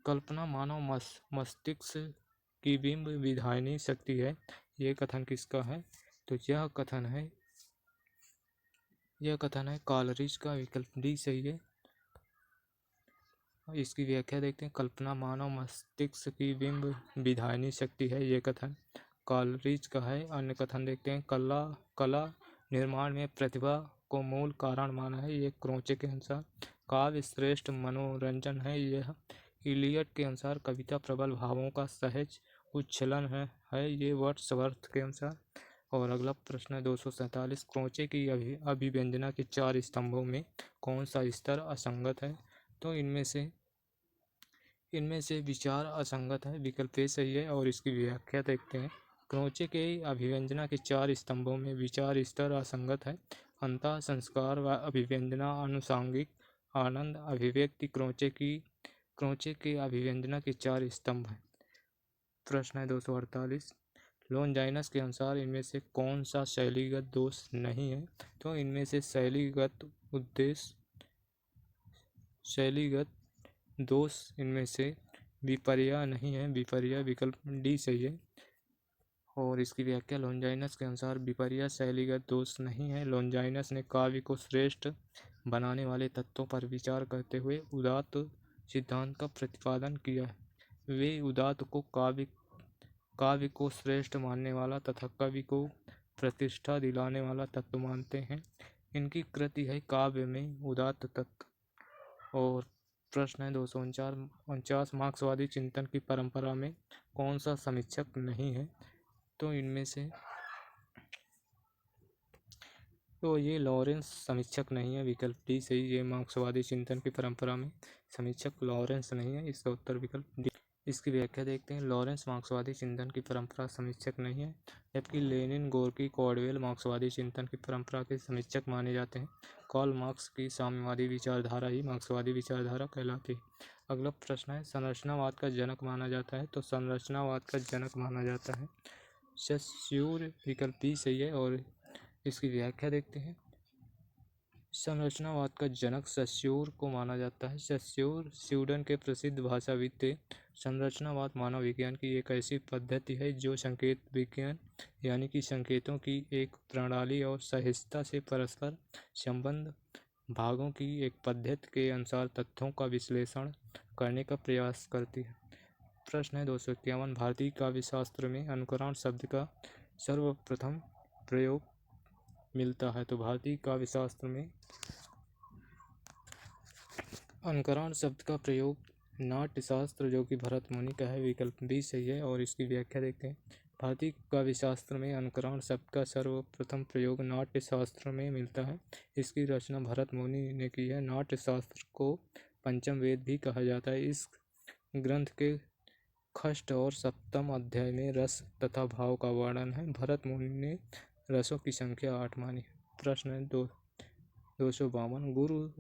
कल्पना मानव मस्तिष्क की बिंब विधायनी शक्ति है, ये कथन किसका है? तो यह कथन है कॉलरिज का। विकल्प डी सही है। इसकी व्याख्या देखते हैं। कल्पना मानव मस्तिष्क की बिंब विधायनी शक्ति है, ये कथन कॉलरिज का है। अन्य कथन देखते हैं। कला निर्माण में प्रतिभा को मूल कारण माना है, ये क्रोचे के अनुसार। काव्य श्रेष्ठ मनोरंजन है, यह इलियट के अनुसार। कविता प्रबल भावों का सहज उच्छलन है, ये वर्ड्सवर्थ के अनुसार। और अगला प्रश्न है 247, क्रोचे की अभिव्यंजना के 4 स्तंभों में कौन सा स्तर असंगत है? तो इनमें से विचार असंगत है। विकल्प ए सही है। और इसकी व्याख्या देखते हैं। क्रोचे के अभिव्यंजना के 4 स्तंभों में विचार स्तर असंगत है। अंतः संस्कार व अभिव्यंजना अनुसांगिक आनंद अभिव्यक्ति क्रोचे के अभिव्यंजना के 4 स्तंभ हैं। प्रश्न है 248। लॉन्जाइनस के अनुसार इनमें से कौन सा शैलीगत दोष नहीं है? तो इनमें से शैलीगत दोष इनमें से विपर्या नहीं है। विपर्या विकल्प डी सही है। और इसकी व्याख्या लॉन्जाइनस के अनुसार विपर्या शैलीगत दोष नहीं है। लॉन्जाइनस ने काव्य को श्रेष्ठ बनाने वाले तत्वों पर विचार करते हुए उदात्त सिद्धांत का प्रतिपादन किया है। वे उदात्त को काव्य को श्रेष्ठ मानने वाला तथा कवि को प्रतिष्ठा दिलाने वाला तत्व मानते हैं। इनकी कृति है काव्य में उदात्त तत्व। और प्रश्न है 249। मार्क्सवादी चिंतन की परंपरा में कौन सा समीक्षक नहीं है? तो इनमें से ये लॉरेंस समीक्षक नहीं है। विकल्प डी सही। ये मार्क्सवादी चिंतन की परंपरा में समीक्षक लॉरेंस नहीं है। इसका उत्तर विकल्प डी। इसकी व्याख्या देखते हैं। लॉरेंस मार्क्सवादी चिंतन की परंपरा समीक्षक नहीं है, जबकि लेनिन, गोर्की, कॉर्डवेल मार्क्सवादी चिंतन की परंपरा के समीक्षक माने जाते हैं। कार्ल मार्क्स की साम्यवादी विचारधारा ही मार्क्सवादी विचारधारा कहलाती है। अगला प्रश्न है संरचनावाद का जनक माना जाता है? तो संरचनावाद का जनक माना जाता है सस्यूर। विकल्प बी सही है। और इसकी व्याख्या देखते हैं। संरचनावाद का जनक सस्यूर को माना जाता है। सस्यूर स्वीडन के प्रसिद्ध भाषाविद थे। संरचनावाद मानव विज्ञान की एक ऐसी पद्धति है जो संकेत विज्ञान यानी कि संकेतों की एक प्रणाली और सहजता से परस्पर संबंध भागों की एक पद्धति के अनुसार तथ्यों का विश्लेषण करने का प्रयास करती है। प्रश्न है 251। भारतीय काव्यशास्त्र में अनुकरण शब्द का सर्वप्रथम प्रयोग मिलता है? तो भारतीय काव्यशास्त्र में अनुकरण शब्द का प्रयोग नाट्यशास्त्र जो कि भरत मुनि का है। विकल्प बी सही है। और इसकी व्याख्या देखते हैं। भारतीय काव्यशास्त्र में अनुकरण शब्द का सर्वप्रथम प्रयोग नाट्यशास्त्र में मिलता है। इसकी रचना भरत मुनि ने की है। नाट्यशास्त्र को पंचम वेद भी कहा जाता है। इस ग्रंथ के षष्ठ और सप्तम अध्याय में रस तथा भाव का वर्णन है। भरत मुनि ने रसों की संख्या 8 मानी। प्रश्न है 252।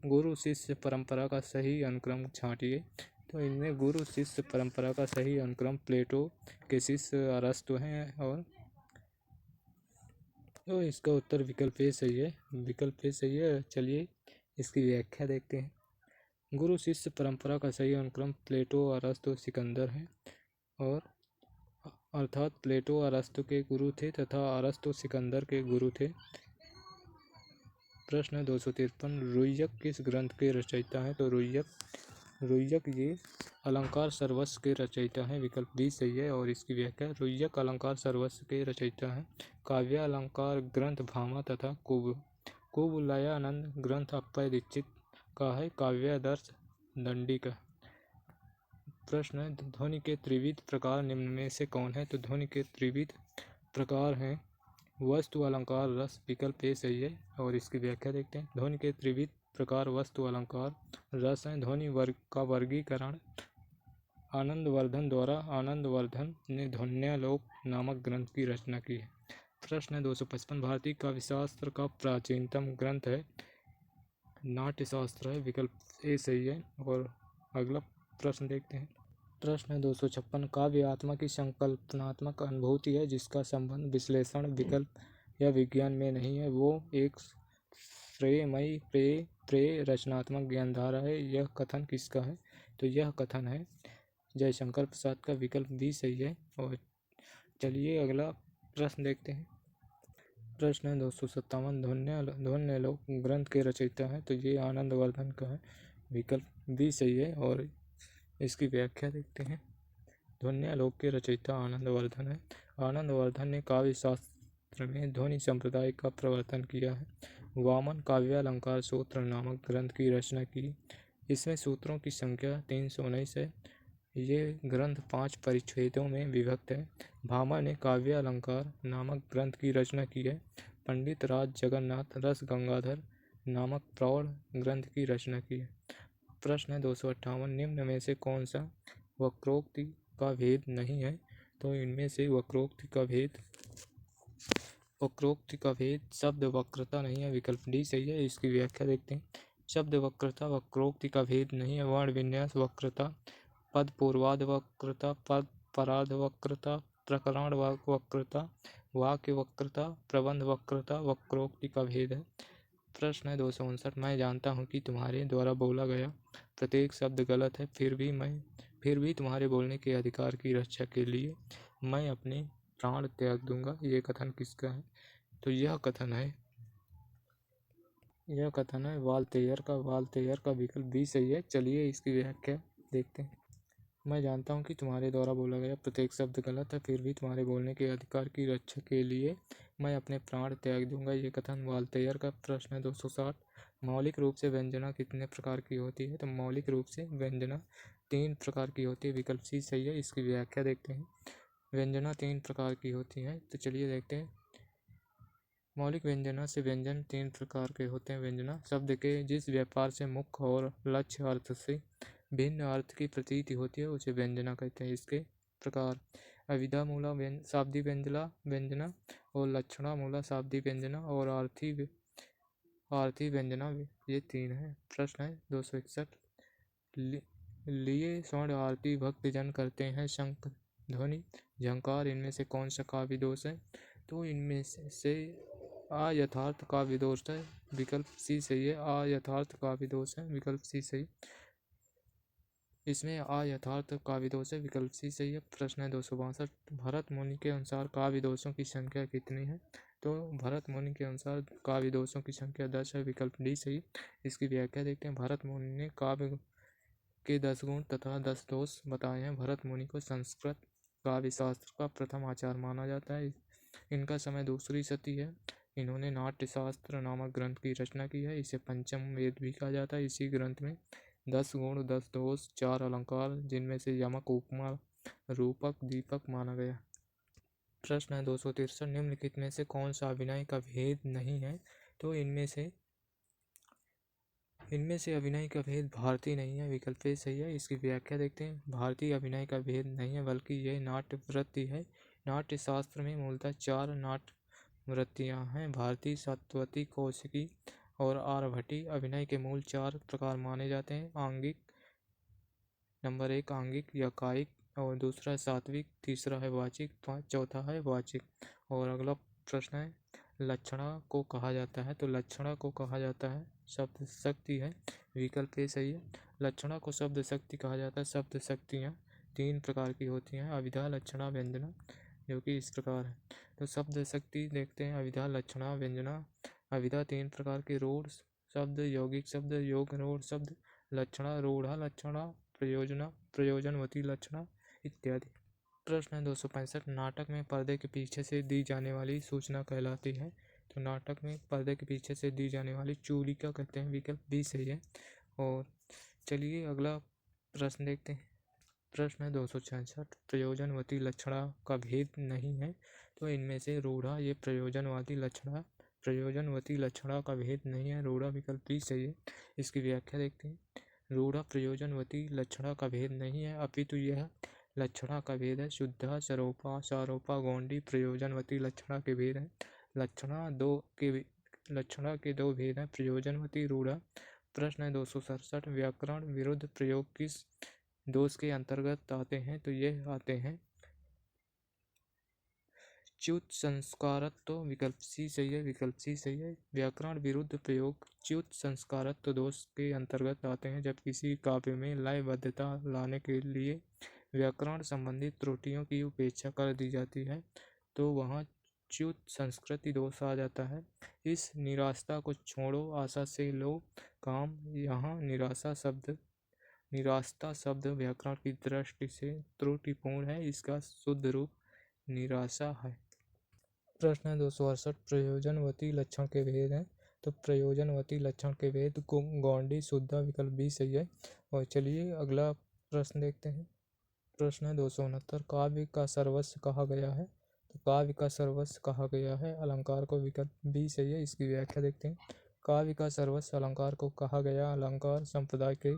गुरु शिष्य परंपरा का सही अनुक्रम छांटिए? तो इनमें गुरु शिष्य परंपरा का सही अनुक्रम प्लेटो के शिष्य अरस्तु हैं। और तो इसका उत्तर विकल्प ए सही है। विकल्प ए सही है। चलिए इसकी व्याख्या देखते हैं। गुरु शिष्य परंपरा का सही अनुक्रम प्लेटो, अरस्तु, सिकंदर है। और अर्थात प्लेटो अरस्तु के गुरु थे तथा अरस्तु सिकंदर के गुरु थे। प्रश्न 253। रुय्यक किस ग्रंथ के रचयिता हैं? तो रुय्यक ये अलंकार सर्वस्व के रचयिता हैं। विकल्प बी सही है। और इसकी व्याख्या रुय्यक अलंकार सर्वस्व के रचयिता हैं। काव्य अलंकार ग्रंथ भामा तथा कुवलयानंद ग्रंथ अप्पय दीक्षित का है। काव्यादर्श दंडी का। प्रश्न है ध्वनि के त्रिविध प्रकार निम्न में से कौन है? तो ध्वनि के त्रिविध प्रकार हैं वस्तु, अलंकार, रस। विकल्प ए सही है। और इसकी व्याख्या देखते हैं। ध्वनि के त्रिविध प्रकार वस्तु, अलंकार, रस हैं। ध्वनि वर्ग का वर्गीकरण आनंदवर्धन द्वारा आनंदवर्धन ने ध्वन्यालोक नामक ग्रंथ की रचना की है। प्रश्न है 255। भारतीय काव्यशास्त्र का प्राचीनतम ग्रंथ है नाट्यशास्त्र है। विकल्प ए सही है। और अगला प्रश्न देखते हैं। प्रश्न है 256। काव्य आत्मा की संकल्पनात्मक अनुभूति है जिसका संबंध विश्लेषण, विकल्प या विज्ञान में नहीं है। वो एक श्रेयमयी रचनात्मक ज्ञानधारा है। यह कथन किसका है? तो यह कथन है जयशंकर प्रसाद का। विकल्प बी सही है। और चलिए अगला प्रश्न देखते हैं। प्रश्न है 257। ध्वन्यालोक ग्रंथ के रचयिता है? तो ये आनंदवर्धन का है। विकल्प बी सही है। और इसकी व्याख्या देखते हैं। ध्वन्यालोक के रचयिता आनंदवर्धन है। आनंदवर्धन ने काव्य शास्त्र में ध्वनि संप्रदाय का प्रवर्तन किया है। वामन काव्यालंकार सूत्र नामक ग्रंथ की रचना की। इसमें सूत्रों की संख्या 319 है। ये ग्रंथ 5 परिच्छेदों में विभक्त है। भामा ने काव्यालंकार नामक ग्रंथ की रचना की है। पंडित राज जगन्नाथ रस गंगाधर नामक प्रौढ़ ग्रंथ की रचना की है। प्रश्न है 258। निम्न में से कौन सा वक्रोक्ति का भेद नहीं है? तो इनमें से वक्रोक्ति का भेद शब्द वक्रता नहीं है, विकल्प डी सही है। इसकी व्याख्या देखते हैं। शब्द वक्रता वक्रोक्ति का भेद नहीं है। वर्ण विन्यास वक्रता, पद पूर्वाध वक्रता, पद परार्ध वक्रता, प्रकरण वक्रता, वाक्य वक्रता, प्रबंध वक्रता वक्रोक्ति का भेद है। प्रश्न है 259। मैं जानता हूँ कि तुम्हारे द्वारा बोला गया प्रत्येक शब्द गलत है, फिर भी तुम्हारे बोलने के अधिकार की रक्षा के लिए मैं अपने प्राण त्याग दूंगा। ये कथन किसका है? तो यह कथन है वाल्तेयर का विकल्प बी सही है। चलिए इसकी व्याख्या देखते हैं। मैं जानता हूँ कि तुम्हारे द्वारा बोला गया प्रत्येक शब्द गलत है, फिर भी तुम्हारे बोलने के अधिकार की रक्षा के लिए मैं अपने प्राण त्याग दूंगा। ये कथन वाल्तेयर का। प्रश्न है 260। मौलिक रूप से व्यंजना कितने प्रकार की होती है? तो मौलिक रूप से व्यंजना 3 प्रकार की होती है, विकल्प सी सही है। इसकी व्याख्या देखते हैं। व्यंजना 3 प्रकार की होती है, तो चलिए देखते हैं। मौलिक व्यंजना से व्यंजन 3 प्रकार के होते हैं। व्यंजना शब्द के जिस व्यापार से मुख्य और लक्ष्य अर्थ से भिन्न अर्थ की प्रतीति होती है उसे व्यंजना कहते हैं। इसके प्रकार अविधा मूला शाब्दी व्यंजना और लक्षणा मूला शाब्दी व्यंजना और आर्थी व्यंजना, ये 3 है। प्रश्न है 261। लिए स्वर्ण आरती भक्तजन करते हैं शंख ध्वनि झंकार, इनमें से कौन सा काव्य दोष है? तो इनमें से अयथार्थ काव्य दोष है, विकल्प सी सही है। अयथार्थ काव्य दोष है, विकल्प सी सही। इसमें अयथार्थ काव्य दोष है, विकल्प सी सही है। प्रश्न है 262। भरत मुनि के अनुसार काव्य दोषों की संख्या कितनी है? तो भरत मुनि के अनुसार काव्य दोषों की संख्या 10 है, विकल्प डी सही। इसकी व्याख्या देखते हैं। भरत मुनि ने काव्य के 10 गुण तथा 10 दोष बताए हैं। भरत मुनि को संस्कृत काव्य शास्त्र का प्रथम आचार्य माना जाता है। इनका समय दूसरी शती है। इन्होंने नाट्य शास्त्र नामक ग्रंथ की रचना की है। इसे पंचम वेद भी कहा जाता है। इसी ग्रंथ में 10 गुण 10 दोष 4 अलंकार, जिनमें से यमक उपमा रूपक दीपक माना गया। प्रश्न है 263। निम्नलिखित में से कौन सा अभिनय का भेद नहीं है? तो इनमें से अभिनय का भेद भारतीय नहीं है, विकल्प ए सही है। इसकी व्याख्या देखते हैं। भारतीय अभिनय का भेद नहीं है, बल्कि यह नाट्य वृत्ति है। नाट्य शास्त्र में मूलतः 4 नाट्य वृत्तियाँ हैं, भारतीय, सत्वती, कौशिकी और आरभटी। अभिनय के मूल 4 प्रकार माने जाते हैं। आंगिक, नंबर 1 आंगिक या कायिक, और दूसरा सात्विक, तीसरा है वाचिक, चौथा है वाचिक। और अगला प्रश्न है लक्षणा को कहा जाता है? तो लक्षणा को कहा जाता है शब्द शक्ति है, विकल्प ए सही है। लक्षणा को शब्द शक्ति कहा जाता है। शब्द शक्तियाँ 3 प्रकार की होती हैं, अविधा लक्षणा व्यंजना, जो कि इस प्रकार है। तो शब्द शक्ति देखते हैं। अविधा लक्षणा व्यंजना। अविधा 3 प्रकार के रूढ़ शब्द, यौगिक शब्द, योग रूढ़ शब्द, लक्षणा रूढ़ा लक्षणा, प्रयोजनवती लक्षणा इत्यादि। प्रश्न है 265। नाटक में पर्दे के पीछे से दी जाने वाली सूचना कहलाती है? तो नाटक में पर्दे के पीछे से दी जाने वाली चूलिका कहते हैं, विकल्प बी सही है। और चलिए अगला प्रश्न देखते हैं। प्रश्न है 266। प्रयोजनवती लक्षणा का भेद नहीं है, तो इनमें से रूढ़ा ये प्रयोजनवती लक्षणा का भेद नहीं है, रूढ़ा, विकल्प बी सही है। इसकी व्याख्या देखते हैं। रूढ़ा प्रयोजनवती लक्षणा का भेद नहीं है, अपितु यह लक्षणा का भेद है। शुद्धा, सरोपा, सारोपा, गौंडी प्रयोजनवती लक्षणा के भेद है। लक्षणा के 2 भेद हैं, प्रयोजनवती, रूढ़ा। प्रश्न है 267। व्याकरण विरुद्ध प्रयोग किस दोष के अंतर्गत आते हैं? तो ये आते हैं च्युत संस्कारत्व, विकल्प सी सही है, विकल्प सी सही है। व्याकरण विरुद्ध प्रयोग च्युत संस्कारत्व दोष के अंतर्गत आते हैं। जब किसी काव्य में लयबद्धता लाने के लिए व्याकरण संबंधित त्रुटियों की उपेक्षा कर दी जाती है, तो वहाँ च्युत संस्कृति दोष आ जाता है। इस निराशा को छोड़ो, आशा से लो काम। यहाँ निराशता शब्द व्याकरण की दृष्टि से त्रुटिपूर्ण है, इसका शुद्ध रूप निराशा है। प्रश्न है 268। प्रयोजनवती लक्षण के भेद हैं? तो प्रयोजनवती लक्षण के भेद गौंडी, शुद्धा, विकल्प बी सही है। और चलिए अगला प्रश्न देखते हैं। प्रश्न है 269। काव्य का सर्वस्व कहा गया है? तो काव्य का सर्वस्व कहा गया है अलंकार को, विकल्प बी सही है। इसकी व्याख्या देखते हैं। काव्य का सर्वस्व अलंकार को कहा गया। अलंकार संप्रदाय के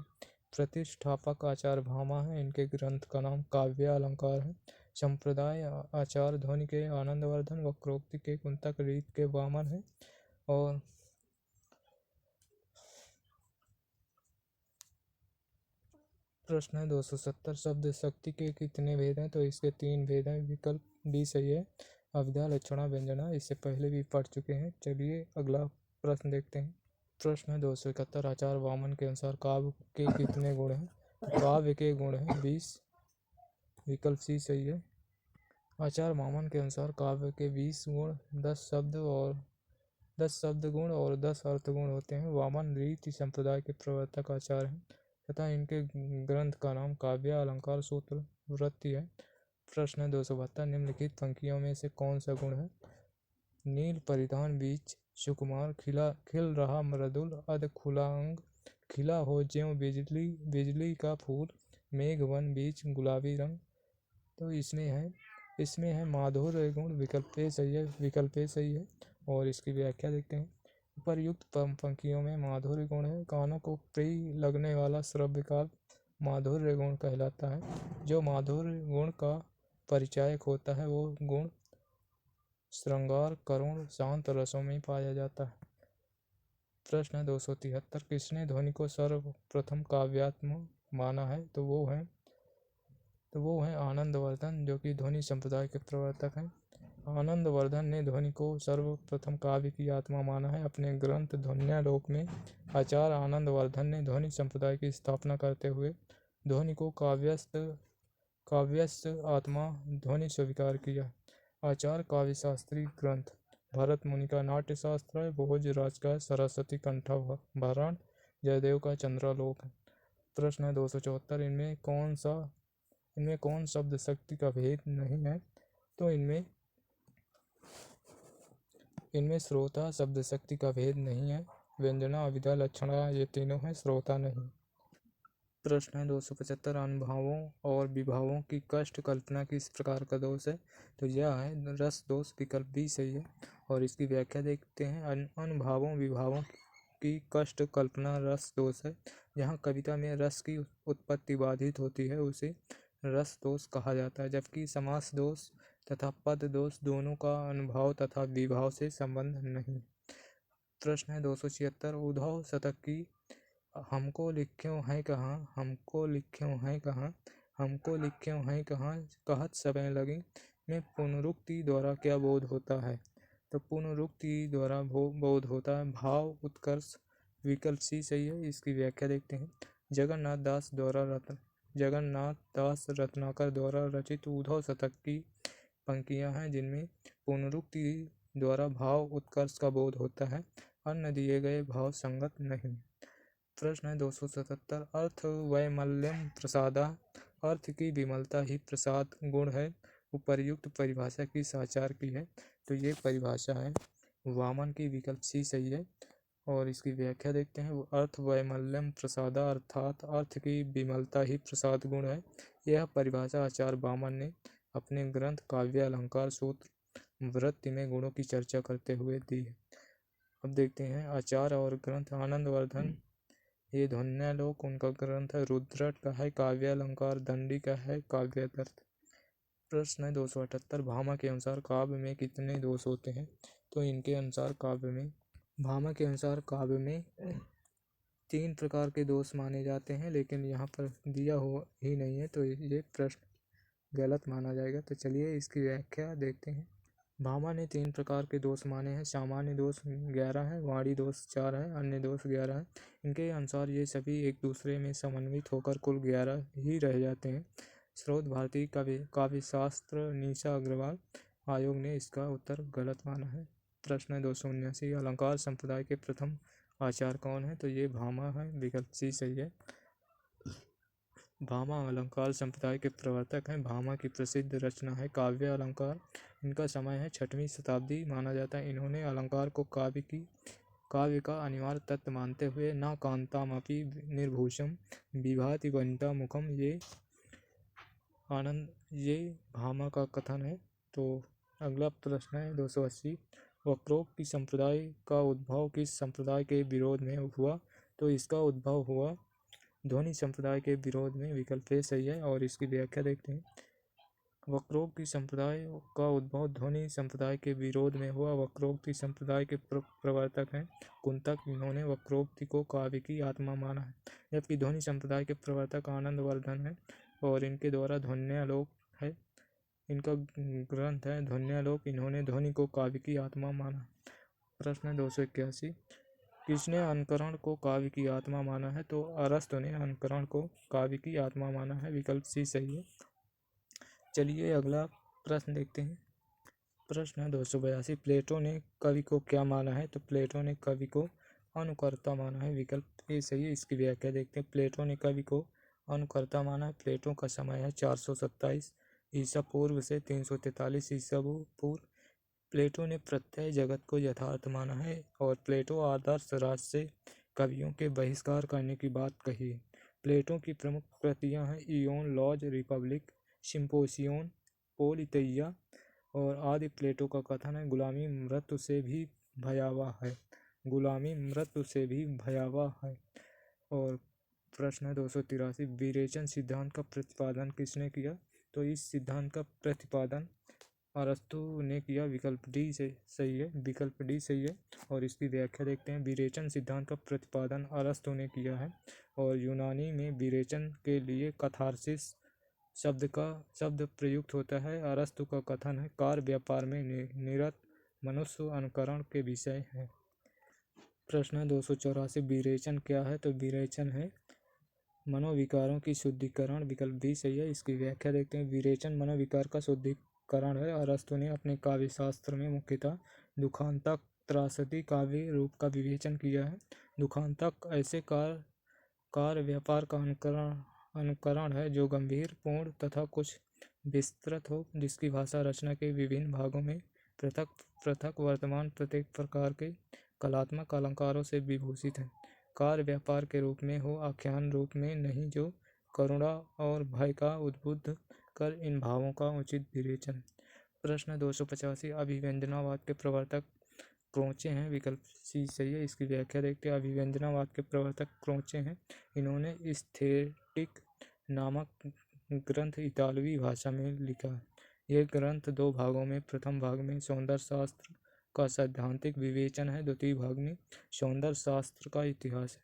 प्रतिष्ठापक आचार्य भामा है, इनके ग्रंथ का नाम काव्य अलंकार है। संप्रदाय आचार ध्वनि के आनंदवर्धन, वक्रोक्ति के कुंतक, रीत के वामन है। और प्रश्न है 270, शब्द शक्ति के कितने भेद हैं? तो इसके 3 भेद हैं। विकल्प डी सही है। अभिधा, लक्षणा, व्यंजना, इससे पहले भी पढ़ चुके हैं। चलिए अगला प्रश्न देखते हैं। प्रश्न है 271, आचार्य वामन के अनुसार काव्य के कितने गुण हैं? तो काव्य के गुण हैं 20। विकल्प सी सही है। आचार्य वामन के अनुसार काव्य के 20 गुण, 10 शब्द गुण और 10 अर्थ गुण होते हैं। वामन रीति संप्रदाय के प्रवर्तक आचार्य हैं तथा इनके ग्रंथ का नाम काव्य अलंकार सूत्र वृत्ति है। प्रश्न है 272, निम्नलिखित पंक्तियों में से कौन सा गुण है? नील परिधान बीच सुकुमार, खिल रहा मृदुल अध खुला अंग, खिला हो ज्यों बिजली का फूल, मेघ वन बीच गुलाबी रंग। तो इसमें है माधुर्य गुण। विकल्प ए सही है। और इसकी व्याख्या देखते हैं। उपर्युक्त पंक्तियों में माधुर्य गुण है। कानों को प्रिय लगने वाला श्रव्य काल माधुर्य गुण कहलाता है। जो माधुर्य गुण का परिचायक होता है वो गुण श्रृंगार, करुण, शांत रसों में पाया जाता है। प्रश्न 273, किसने ध्वनि को सर्वप्रथम काव्यात्म माना है? तो वो है आनंदवर्धन, जो कि ध्वनि संप्रदाय के प्रवर्तक हैं। आनंदवर्धन ने ध्वनि को सर्वप्रथम काव्य की आत्मा माना है। अपने ग्रंथ ध्वन्यालोक में आचार्य आनंदवर्धन ने ध्वनि संप्रदाय की स्थापना करते हुए ध्वनि को काव्यस्थ आत्मा ध्वनि स्वीकार किया। आचार्य काव्यशास्त्री ग्रंथ भरत मुनि का नाट्यशास्त्र है, भोजराज का सरस्वती कंठभरण, जयदेव का चंद्रालोक है। प्रश्न है 274, इनमें कौन शब्द शक्ति का भेद नहीं है? तो इनमें श्रोता शब्द शक्ति का भेद नहीं है। व्यंजना, अभिधा, लक्षणा ये तीनों हैं, श्रोता नहीं। प्रश्न है 275, अनुभावों और विभावों की कष्ट कल्पना किस प्रकार का दोष है? तो यह है रस दोष। विकल्प बी सही है। और इसकी व्याख्या देखते हैं। अनुभावों विभावों की कष्ट कल्पना रस दोष है। जहाँ कविता में रस की उत्पत्ति बाधित होती है उसे रस दोष कहा जाता है, जबकि समास दोष तथा पद दोष दोनों का अनुभाव तथा विभाव से संबंध नहीं। प्रश्न है 276, उद्धव शतक की हमको लिख्यों है कहाँ, हमको लिख्यों है कहाँ, हमको लिख्यों है कहाँ, कहत समय लगी में पुनरुक्ति द्वारा क्या बोध होता है? तो पुनरुक्ति द्वारा बोध होता है भाव उत्कर्ष। विकल्प सी सही है। इसकी व्याख्या देखते हैं। जगन्नाथ दास रत्नाकर द्वारा रचित उद्धव शतक की पंक्तियां हैं जिनमें पुनरुक्ति द्वारा भाव उत्कर्ष का बोध होता है, अन्य दिए गए भाव संगत नहीं। प्रश्न है 277, अर्थ वैमल्यम प्रसादा, अर्थ की विमलता ही प्रसाद गुण है। उपर्युक्त परिभाषा किस आचार्य की है? तो ये परिभाषा है वामन की। विकल्प सी सही है। और इसकी व्याख्या देखते हैं। अर्थ वैमल्यम प्रसादा अर्थात अर्थ की विमलता ही प्रसाद गुण है। यह परिभाषा आचार्य वामन ने अपने ग्रंथ काव्य अलंकार सूत्र वृत्ति में गुणों की चर्चा करते हुए दी है। अब देखते हैं आचार्य और ग्रंथ आनंदवर्धन ये ध्वन्यालोक उनका ग्रंथ है, रुद्रट का है काव्य अलंकार, दंडी का है काव्यार्थ। प्रश्न है 278, भामा के अनुसार काव्य में कितने दोष होते हैं? तो इनके अनुसार भामा के अनुसार काव्य में 3 प्रकार के दोष माने जाते हैं, लेकिन यहाँ पर दिया हो ही नहीं है तो ये प्रश्न गलत माना जाएगा। तो चलिए इसकी व्याख्या देखते हैं। भामा ने 3 प्रकार के दोष माने हैं। सामान्य दोष 11 है, वाणी दोष 4 है, अन्य दोष 11 है। इनके अनुसार ये सभी एक दूसरे में समन्वित होकर कुल 11 ही रह जाते हैं। स्रोत भारतीय काव्यशास्त्र निशा अग्रवाल आयोग ने इसका उत्तर गलत माना है। प्रश्न है 279, अलंकार संप्रदाय के प्रथम आचार्य कौन है? तो ये भामा है। विकल्प सी सही है। भामा अलंकार संप्रदाय के प्रवर्तक हैं। भामा की प्रसिद्ध रचना है काव्य अलंकार। इनका समय है 6वीं शताब्दी माना जाता है। इन्होंने अलंकार को काव्य का अनिवार्य तत्व मानते हुए न कांतामपि निर्भूषम विभाति वनिता मुखम ये भामा का कथन है। तो अगला प्रश्न है 280, वक्रोक्ति संप्रदाय का उद्भव किस संप्रदाय के विरोध में हुआ? तो इसका उद्भव हुआ ध्वनि संप्रदाय के विरोध में। विकल्प ए सही है। और इसकी व्याख्या देखते हैं। वक्रोक्ति संप्रदाय का उद्भव ध्वनि संप्रदाय के विरोध में हुआ। वक्रोक्ति संप्रदाय के प्रवर्तक हैं कुंतक। इन्होंने वक्रोक्ति को काव्य की आत्मा माना है, जबकि ध्वनि संप्रदाय के प्रवर्तक आनंदवर्धन है और इनके द्वारा ध्वन्यालोक है, इनका ग्रंथ है ध्वन्यालोक। इन्होंने ध्वनि को काव्य की आत्मा माना। प्रश्न 281, किसने अनुकरण को काव्य की आत्मा माना है? तो अरस्तु ने अनुकरण को काव्य की आत्मा माना है। विकल्प सी सही है। चलिए अगला प्रश्न देखते हैं। प्रश्न 282, प्लेटो ने कवि को क्या माना है? तो प्लेटो ने कवि को अनुकर्ता माना है। विकल्प ए सही है। इसकी व्याख्या देखते हैं। प्लेटो ने कवि को अनुकर्ता माना है। प्लेटो का समय है 427 ईसा पूर्व से 343 ईसा पूर्व। प्लेटो ने प्रत्यय जगत को यथार्थ माना है और प्लेटो आदर्श राज से कवियों के बहिष्कार करने की बात कही है। प्लेटो की प्रमुख कृतियां हैं इयोन, लॉज, रिपब्लिक, सिम्पोसियोन, पोलितेइया और आदि। प्लेटो का कथन है गुलामी मृत्यु से भी भयावह है, गुलामी मृत्यु से भी भयावह है। और प्रश्न 283, विरेचन सिद्धांत का प्रतिपादन किसने किया? तो इस सिद्धांत का प्रतिपादन अरस्तु ने किया। विकल्प डी से सही है। विकल्प डी सही है। और इसकी व्याख्या देखते हैं। विरेचन सिद्धांत का प्रतिपादन अरस्तु ने किया है और यूनानी में विरेचन के लिए कथारसिस शब्द प्रयुक्त होता है। अरस्तु का कथन है कार्य व्यापार में निरत मनुष्य अनुकरण के विषय है। प्रश्न 284, विरेचन क्या है? तो विरेचन है मनोविकारों की शुद्धिकरण। विकल्प बी सही है। इसकी व्याख्या देखते हैं। विरेचन मनोविकार का शुद्धिकरण है। अरस्तु ने अपने काव्य शास्त्र में मुख्यतः दुखांतक, त्रासदी काव्य रूप का विवेचन किया है। दुखांतक ऐसे कार्य व्यापार का अनुकरण है जो गंभीर, पूर्ण तथा कुछ विस्तृत हो, जिसकी भाषा रचना के विभिन्न भागों में पृथक पृथक वर्तमान प्रत्येक प्रकार के कलात्मक अलंकारों से विभूषित है। कार्य व्यापार के रूप में हो, आख्यान रूप में नहीं, जो करुणा और भय का उद्बुद्ध कर इन भावों का उचित विवेचन। प्रश्न 285, अभिव्यंजनावाद के प्रवर्तक क्रोचे हैं। विकल्प सी सही है। इसकी व्याख्या देखते हैं। अभिव्यंजनावाद के प्रवर्तक क्रोचे हैं। इन्होंने एस्थेटिक नामक ग्रंथ इतालवी भाषा में लिखा है। यह ग्रंथ दो भागों में, प्रथम भाग में सौंदर्य शास्त्र का सैद्धांतिक विवेचन है, द्वितीय भाग में सौंदर्य शास्त्र का इतिहास है।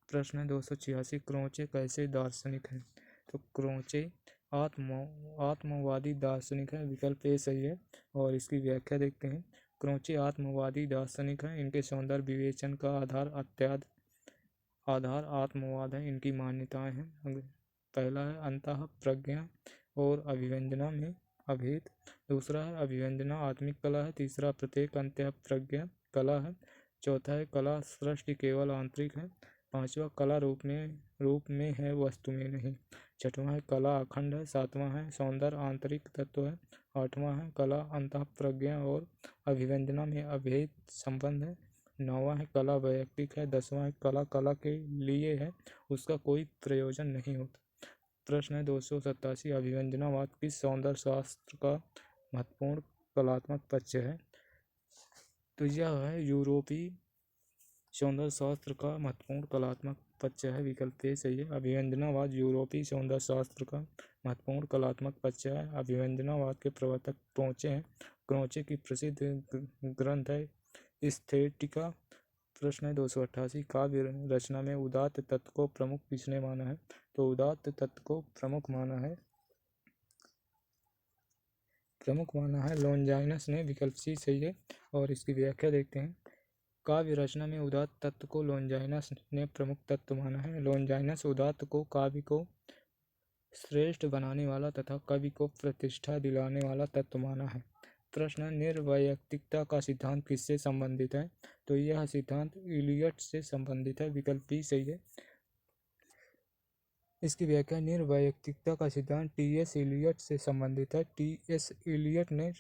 प्रश्न 286, क्रोचे कैसे दार्शनिक हैं? तो क्रोचे आत्मवादी दार्शनिक है। विकल्प ए सही है। और इसकी व्याख्या देखते हैं। क्रोचे आत्मवादी दार्शनिक हैं। इनके सौंदर्य विवेचन का आधार आत्मवाद है। इनकी मान्यताएं हैं। पहला है अंतः प्रज्ञा और अभिव्यंजना में अभेद। दूसरा है अभिव्यंजना आत्मिक कला है। तीसरा प्रत्येक अंतः प्रज्ञा कला है। चौथा है कला सृष्टि केवल आंतरिक है। पांचवा कला रूप में है, वस्तु में नहीं। छठवां है कला अखंड है। सातवां है सौंदर्य आंतरिक तत्व है। आठवां है कला अंतः प्रज्ञा और अभिव्यंजना में अभेद संबंध है। नौवां है कला वैयक्तिक है। 10वां है कला कला के लिए है, उसका कोई प्रयोजन नहीं होता। प्रश्न है 287, अभिव्यंजनावाद किस सौंदर्य शास्त्र का महत्वपूर्ण कलात्मक पक्ष है? तो यह है यूरोपीय सौंदर्य शास्त्र का महत्वपूर्ण कलात्मक पक्ष है। विकल्प ए सही है। अभिव्यंजनावाद यूरोपीय सौंदर्य शास्त्र का महत्वपूर्ण कलात्मक पक्ष है। अभिव्यंजनावाद के प्रवर्तक क्रोचे हैं। क्रोचे की प्रसिद्ध ग्रंथ है एस्थेटिका। प्रश्न है 288, काव्य रचना में उदात्त तत्व को प्रमुख किसने माना है? तो उदात्त तत्व को प्रमुख माना है लॉन्जाइनस ने। विकल्प सी सही है। और इसकी व्याख्या देखते हैं। काव्य रचना में उदात्त तत्व को लॉन्जाइनस ने प्रमुख तत्व माना है। लॉन्जाइनस उदात्त को काव्य को श्रेष्ठ बनाने वाला तथा कवि को प्रतिष्ठा दिलाने वाला तत्व माना है। प्रश्न, निर्वैयक्तिकता का सिद्धांत किससे संबंधित है? तो यह सिद्धांत इलियट से संबंधित है। विकल्प बी सही है। इसकी व्याख्या, निर्वैयक्तिकता का सिद्धांत टी.एस. इलियट से संबंधित है। टी.एस. इलियट ने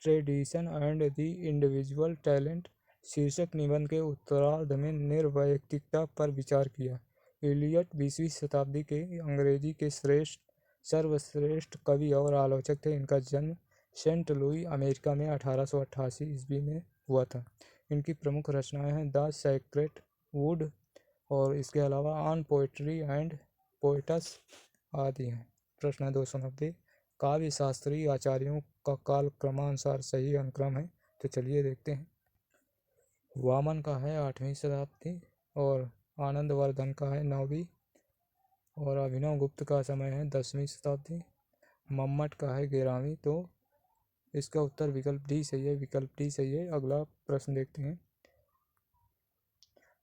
tradition and the individual talent शीर्षक निबंध के उत्तरार्ध में निर्वैयक्तिकता पर विचार किया। इलियट 20वीं शताब्दी के अंग्रेजी के सर्वश्रेष्ठ कवि और आलोचक थे। इनका जन्म सेंट लुई, अमेरिका में 1888 ईस्वी में हुआ था। इनकी प्रमुख रचनाएं हैं द सेक्रेड वुड और इसके अलावा ऑन पोएट्री एंड पोएट्स आदि हैं। प्रश्न 290, काव्य शास्त्रीय आचार्यों का काल क्रमानुसार सही अनुक्रम है? तो चलिए देखते हैं। वामन का है 8वीं शताब्दी और आनंदवर्धन का है 9वीं और अभिनव गुप्त का समय है 10वीं शताब्दी। मम्मट का है 11वीं। तो इसका उत्तर विकल्प डी सही है, विकल्प डी सही है। अगला प्रश्न देखते हैं।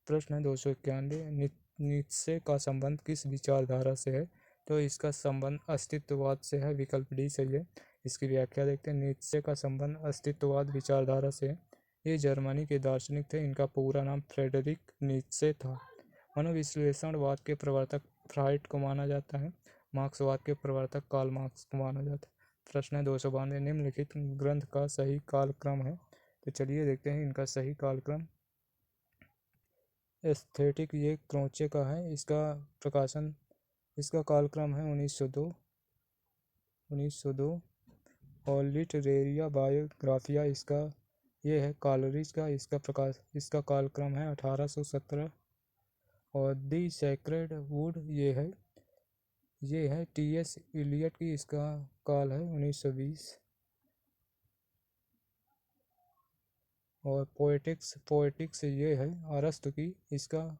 प्रश्न है 291। नीत्शे का संबंध किस विचारधारा से है? तो इसका संबंध अस्तित्ववाद से है, विकल्प डी सही है। इसकी व्याख्या देखते हैं। नीत्शे का संबंध अस्तित्ववाद विचारधारा से है। ये जर्मनी के दार्शनिक थे। इनका पूरा नाम फ्रेडरिक नीत्शे था। मनोविश्लेषणवाद के प्रवर्तक फ्राइड को माना जाता है। मार्क्सवाद के प्रवर्तक कार्ल मार्क्स को माना जाता है। प्रश्न है 292। निम्नलिखित ग्रंथ का सही कालक्रम है? तो चलिए देखते हैं इनका सही कालक्रम। एस्थेटिक ये क्रोचे का है। इसका कालक्रम है 1902 और लिटरेरिया बायोग्राफिया ये है कॉलरिज का। इसका कालक्रम है 1817 और दी सैक्रेड वुड ये है टी.एस. इलियट की। इसका काल है 1920 और पोएटिक्स ये है अरस्तु की। इसका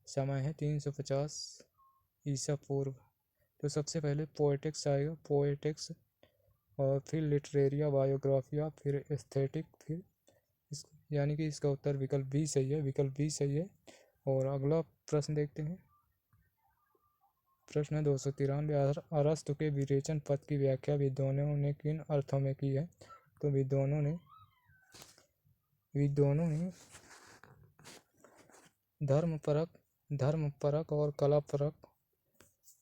समय है 350 ईसा पूर्व। तो सबसे पहले पोएटिक्स आएगा, पोएटिक्स और फिर लिटरेरिया बायोग्राफिया, फिर एस्थेटिक, फिर यानी कि इसका उत्तर विकल्प बी सही है, विकल्प बी सही है। और अगला प्रश्न देखते हैं। प्रश्न 293। अरस्तु के विरेचन पद की व्याख्या विद्वानों ने किन अर्थों में की है? तो विद्वानों ने धर्मपरक और कलापरक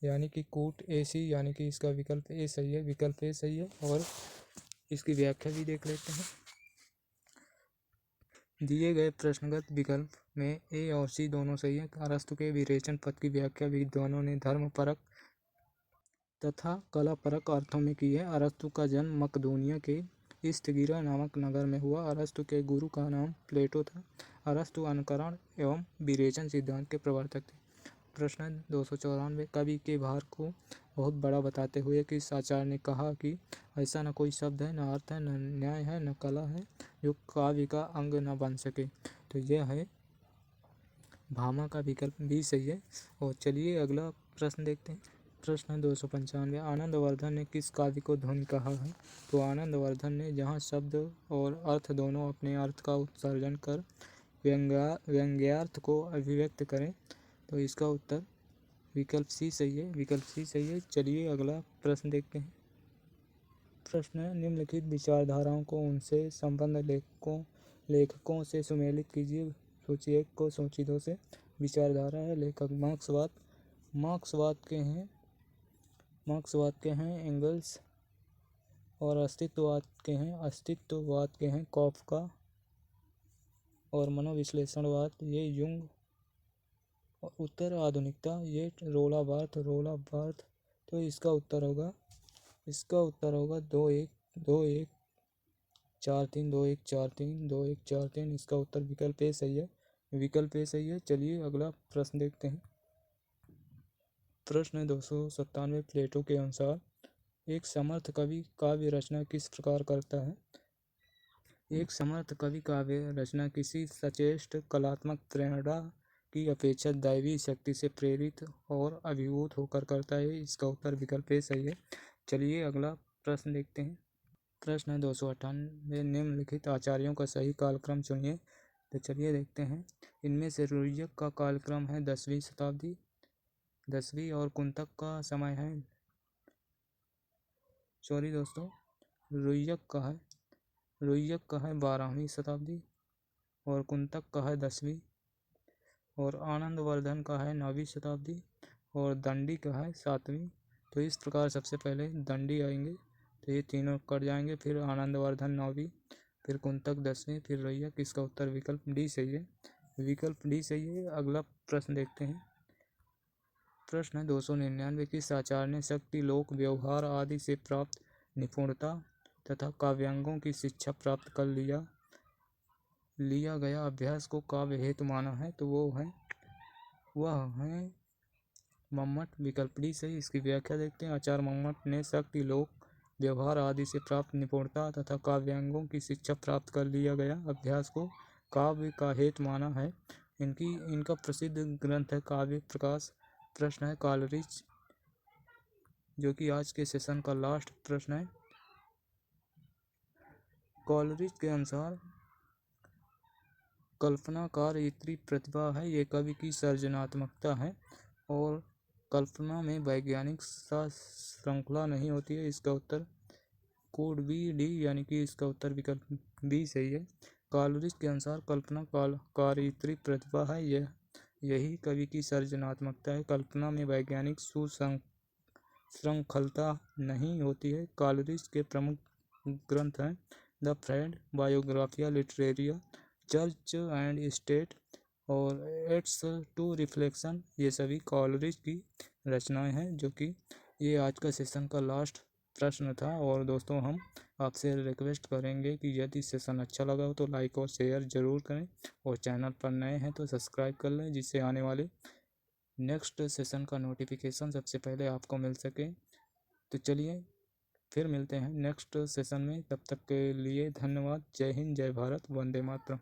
यानी कि कूट एसी, यानी कि इसका विकल्प ए सही है, विकल्प ए सही है। और इसकी व्याख्या भी देख लेते हैं। दिए गए प्रश्नगत विकल्प में ए और सी दोनों सही है। अरस्तु के विरेचन पद की व्याख्या विद्वानों ने धर्मपरक तथा कलापरक अर्थों में की है। अरस्तु का जन्म मकदूनिया के इस्तिगिरा नामक नगर में हुआ। अरस्तु के गुरु का नाम प्लेटो था। अरस्तु अनुकरण एवं विरेचन सिद्धांत के प्रवर्तक थे। प्रश्न 294। कवि के भार को बहुत बड़ा बताते हुए किस आचार्य ने कहा कि ऐसा न कोई शब्द है, न अर्थ है, न न्याय है, न कला है जो काव्य का अंग न बन सके? तो यह है भामा का, विकल्प भी सही है। और चलिए अगला प्रश्न देखते हैं। प्रश्न 295। आनंदवर्धन ने किस काव्य को ध्वनि कहा है? तो आनंदवर्धन ने जहाँ शब्द और अर्थ दोनों अपने अर्थ का उत्सर्जन कर व्यंग्यार्थ को अभिव्यक्त करें, तो इसका उत्तर विकल्प सी सही है, विकल्प सी सही है। चलिए अगला प्रश्न देखते हैं। प्रश्न है निम्नलिखित विचारधाराओं को उनसे संबंध लेखकों से सुमेलित कीजिए। सूची 1 को सूची 2 से। विचारधारा है लेखक मार्क्सवाद के हैं एंगल्स और अस्तित्ववाद के हैं कॉफका और मनोविश्लेषणवाद ये युंग। उत्तर आधुनिकता ये रोला बार्थ। तो इसका उत्तर होगा 2143 इसका उत्तर विकल्प ए सही है, विकल्प ए सही है। चलिए अगला प्रश्न देखते हैं। प्रश्न 297। प्लेटो के अनुसार एक समर्थ कवि काव्य रचना किस प्रकार करता है? एक समर्थ कवि काव्य रचना किसी सचेष्ट कलात्मक प्रेरणा की अपेक्षा दैवी शक्ति से प्रेरित और अभिभूत होकर करता है। इसका उत्तर विकल्प ए सही है। चलिए अगला प्रश्न देखते हैं। प्रश्न 298। निम्नलिखित आचार्यों का सही कालक्रम चुनिए। तो चलिए देखते हैं। इनमें से रुय्यक का कालक्रम है 10वीं शताब्दी, 10वीं और कुंतक का समय है रुय्यक का है 12वीं शताब्दी और कुंतक का है 10वीं और आनंदवर्धन का है 9वीं शताब्दी और दंडी का है 7वीं। तो इस प्रकार सबसे पहले दंडी आएंगे, तो ये तीनों कट जाएंगे, फिर आनंदवर्धन 9वीं, फिर कुंतक 10वीं, फिर रुय्यक। इसका उत्तर विकल्प डी सही है, विकल्प डी सही है। अगला प्रश्न देखते हैं। प्रश्न 299। किस आचार्य ने शक्ति लोक व्यवहार आदि से प्राप्त निपुणता तथा काव्यांगों की शिक्षा प्राप्त कर लिया गया अभ्यास को काव्य हेतु माना है? तो वह है मम्मट, विकल्प डी सही। इसकी व्याख्या देखते हैं। आचार्य मम्मट ने शक्ति लोक व्यवहार आदि से प्राप्त निपुणता तथा काव्यांगों की शिक्षा प्राप्त कर लिया गया अभ्यास को काव्य का हेतु माना है। इनका प्रसिद्ध ग्रंथ है काव्य प्रकाश। प्रश्न है कॉलरिज, जो कि आज के सेशन का लास्ट प्रश्न है। कॉलरिज के अनुसार कल्पनाकार इतनी प्रतिभा है, ये कवि की सृजनात्मकता है और कल्पना में वैज्ञानिक सा श्रृंखला नहीं होती है। इसका उत्तर कोड बी डी, यानी कि इसका उत्तर विकल्प बी सही है। कॉलरिज के अनुसार कल्पना कारित्री प्रतिभा है, यही कवि की सृजनात्मकता है। कल्पना में वैज्ञानिक सुश्रृंखलता नहीं होती है। कॉलरिज के प्रमुख ग्रंथ हैं the friend, Biographia Literaria, church and state और एड्स टू रिफ्लेक्शन। ये सभी कॉलरिज की रचनाएं हैं, जो कि ये आज का सेशन का लास्ट प्रश्न था। और दोस्तों, हम आपसे रिक्वेस्ट करेंगे कि यदि सेशन अच्छा लगा हो तो लाइक और शेयर ज़रूर करें और चैनल पर नए हैं तो सब्सक्राइब कर लें, जिससे आने वाले नेक्स्ट सेशन का नोटिफिकेशन सबसे पहले आपको मिल सके। तो चलिए फिर मिलते हैं नेक्स्ट सेशन में, तब तक के लिए धन्यवाद। जय हिंद, जय भारत, वंदे मातरम।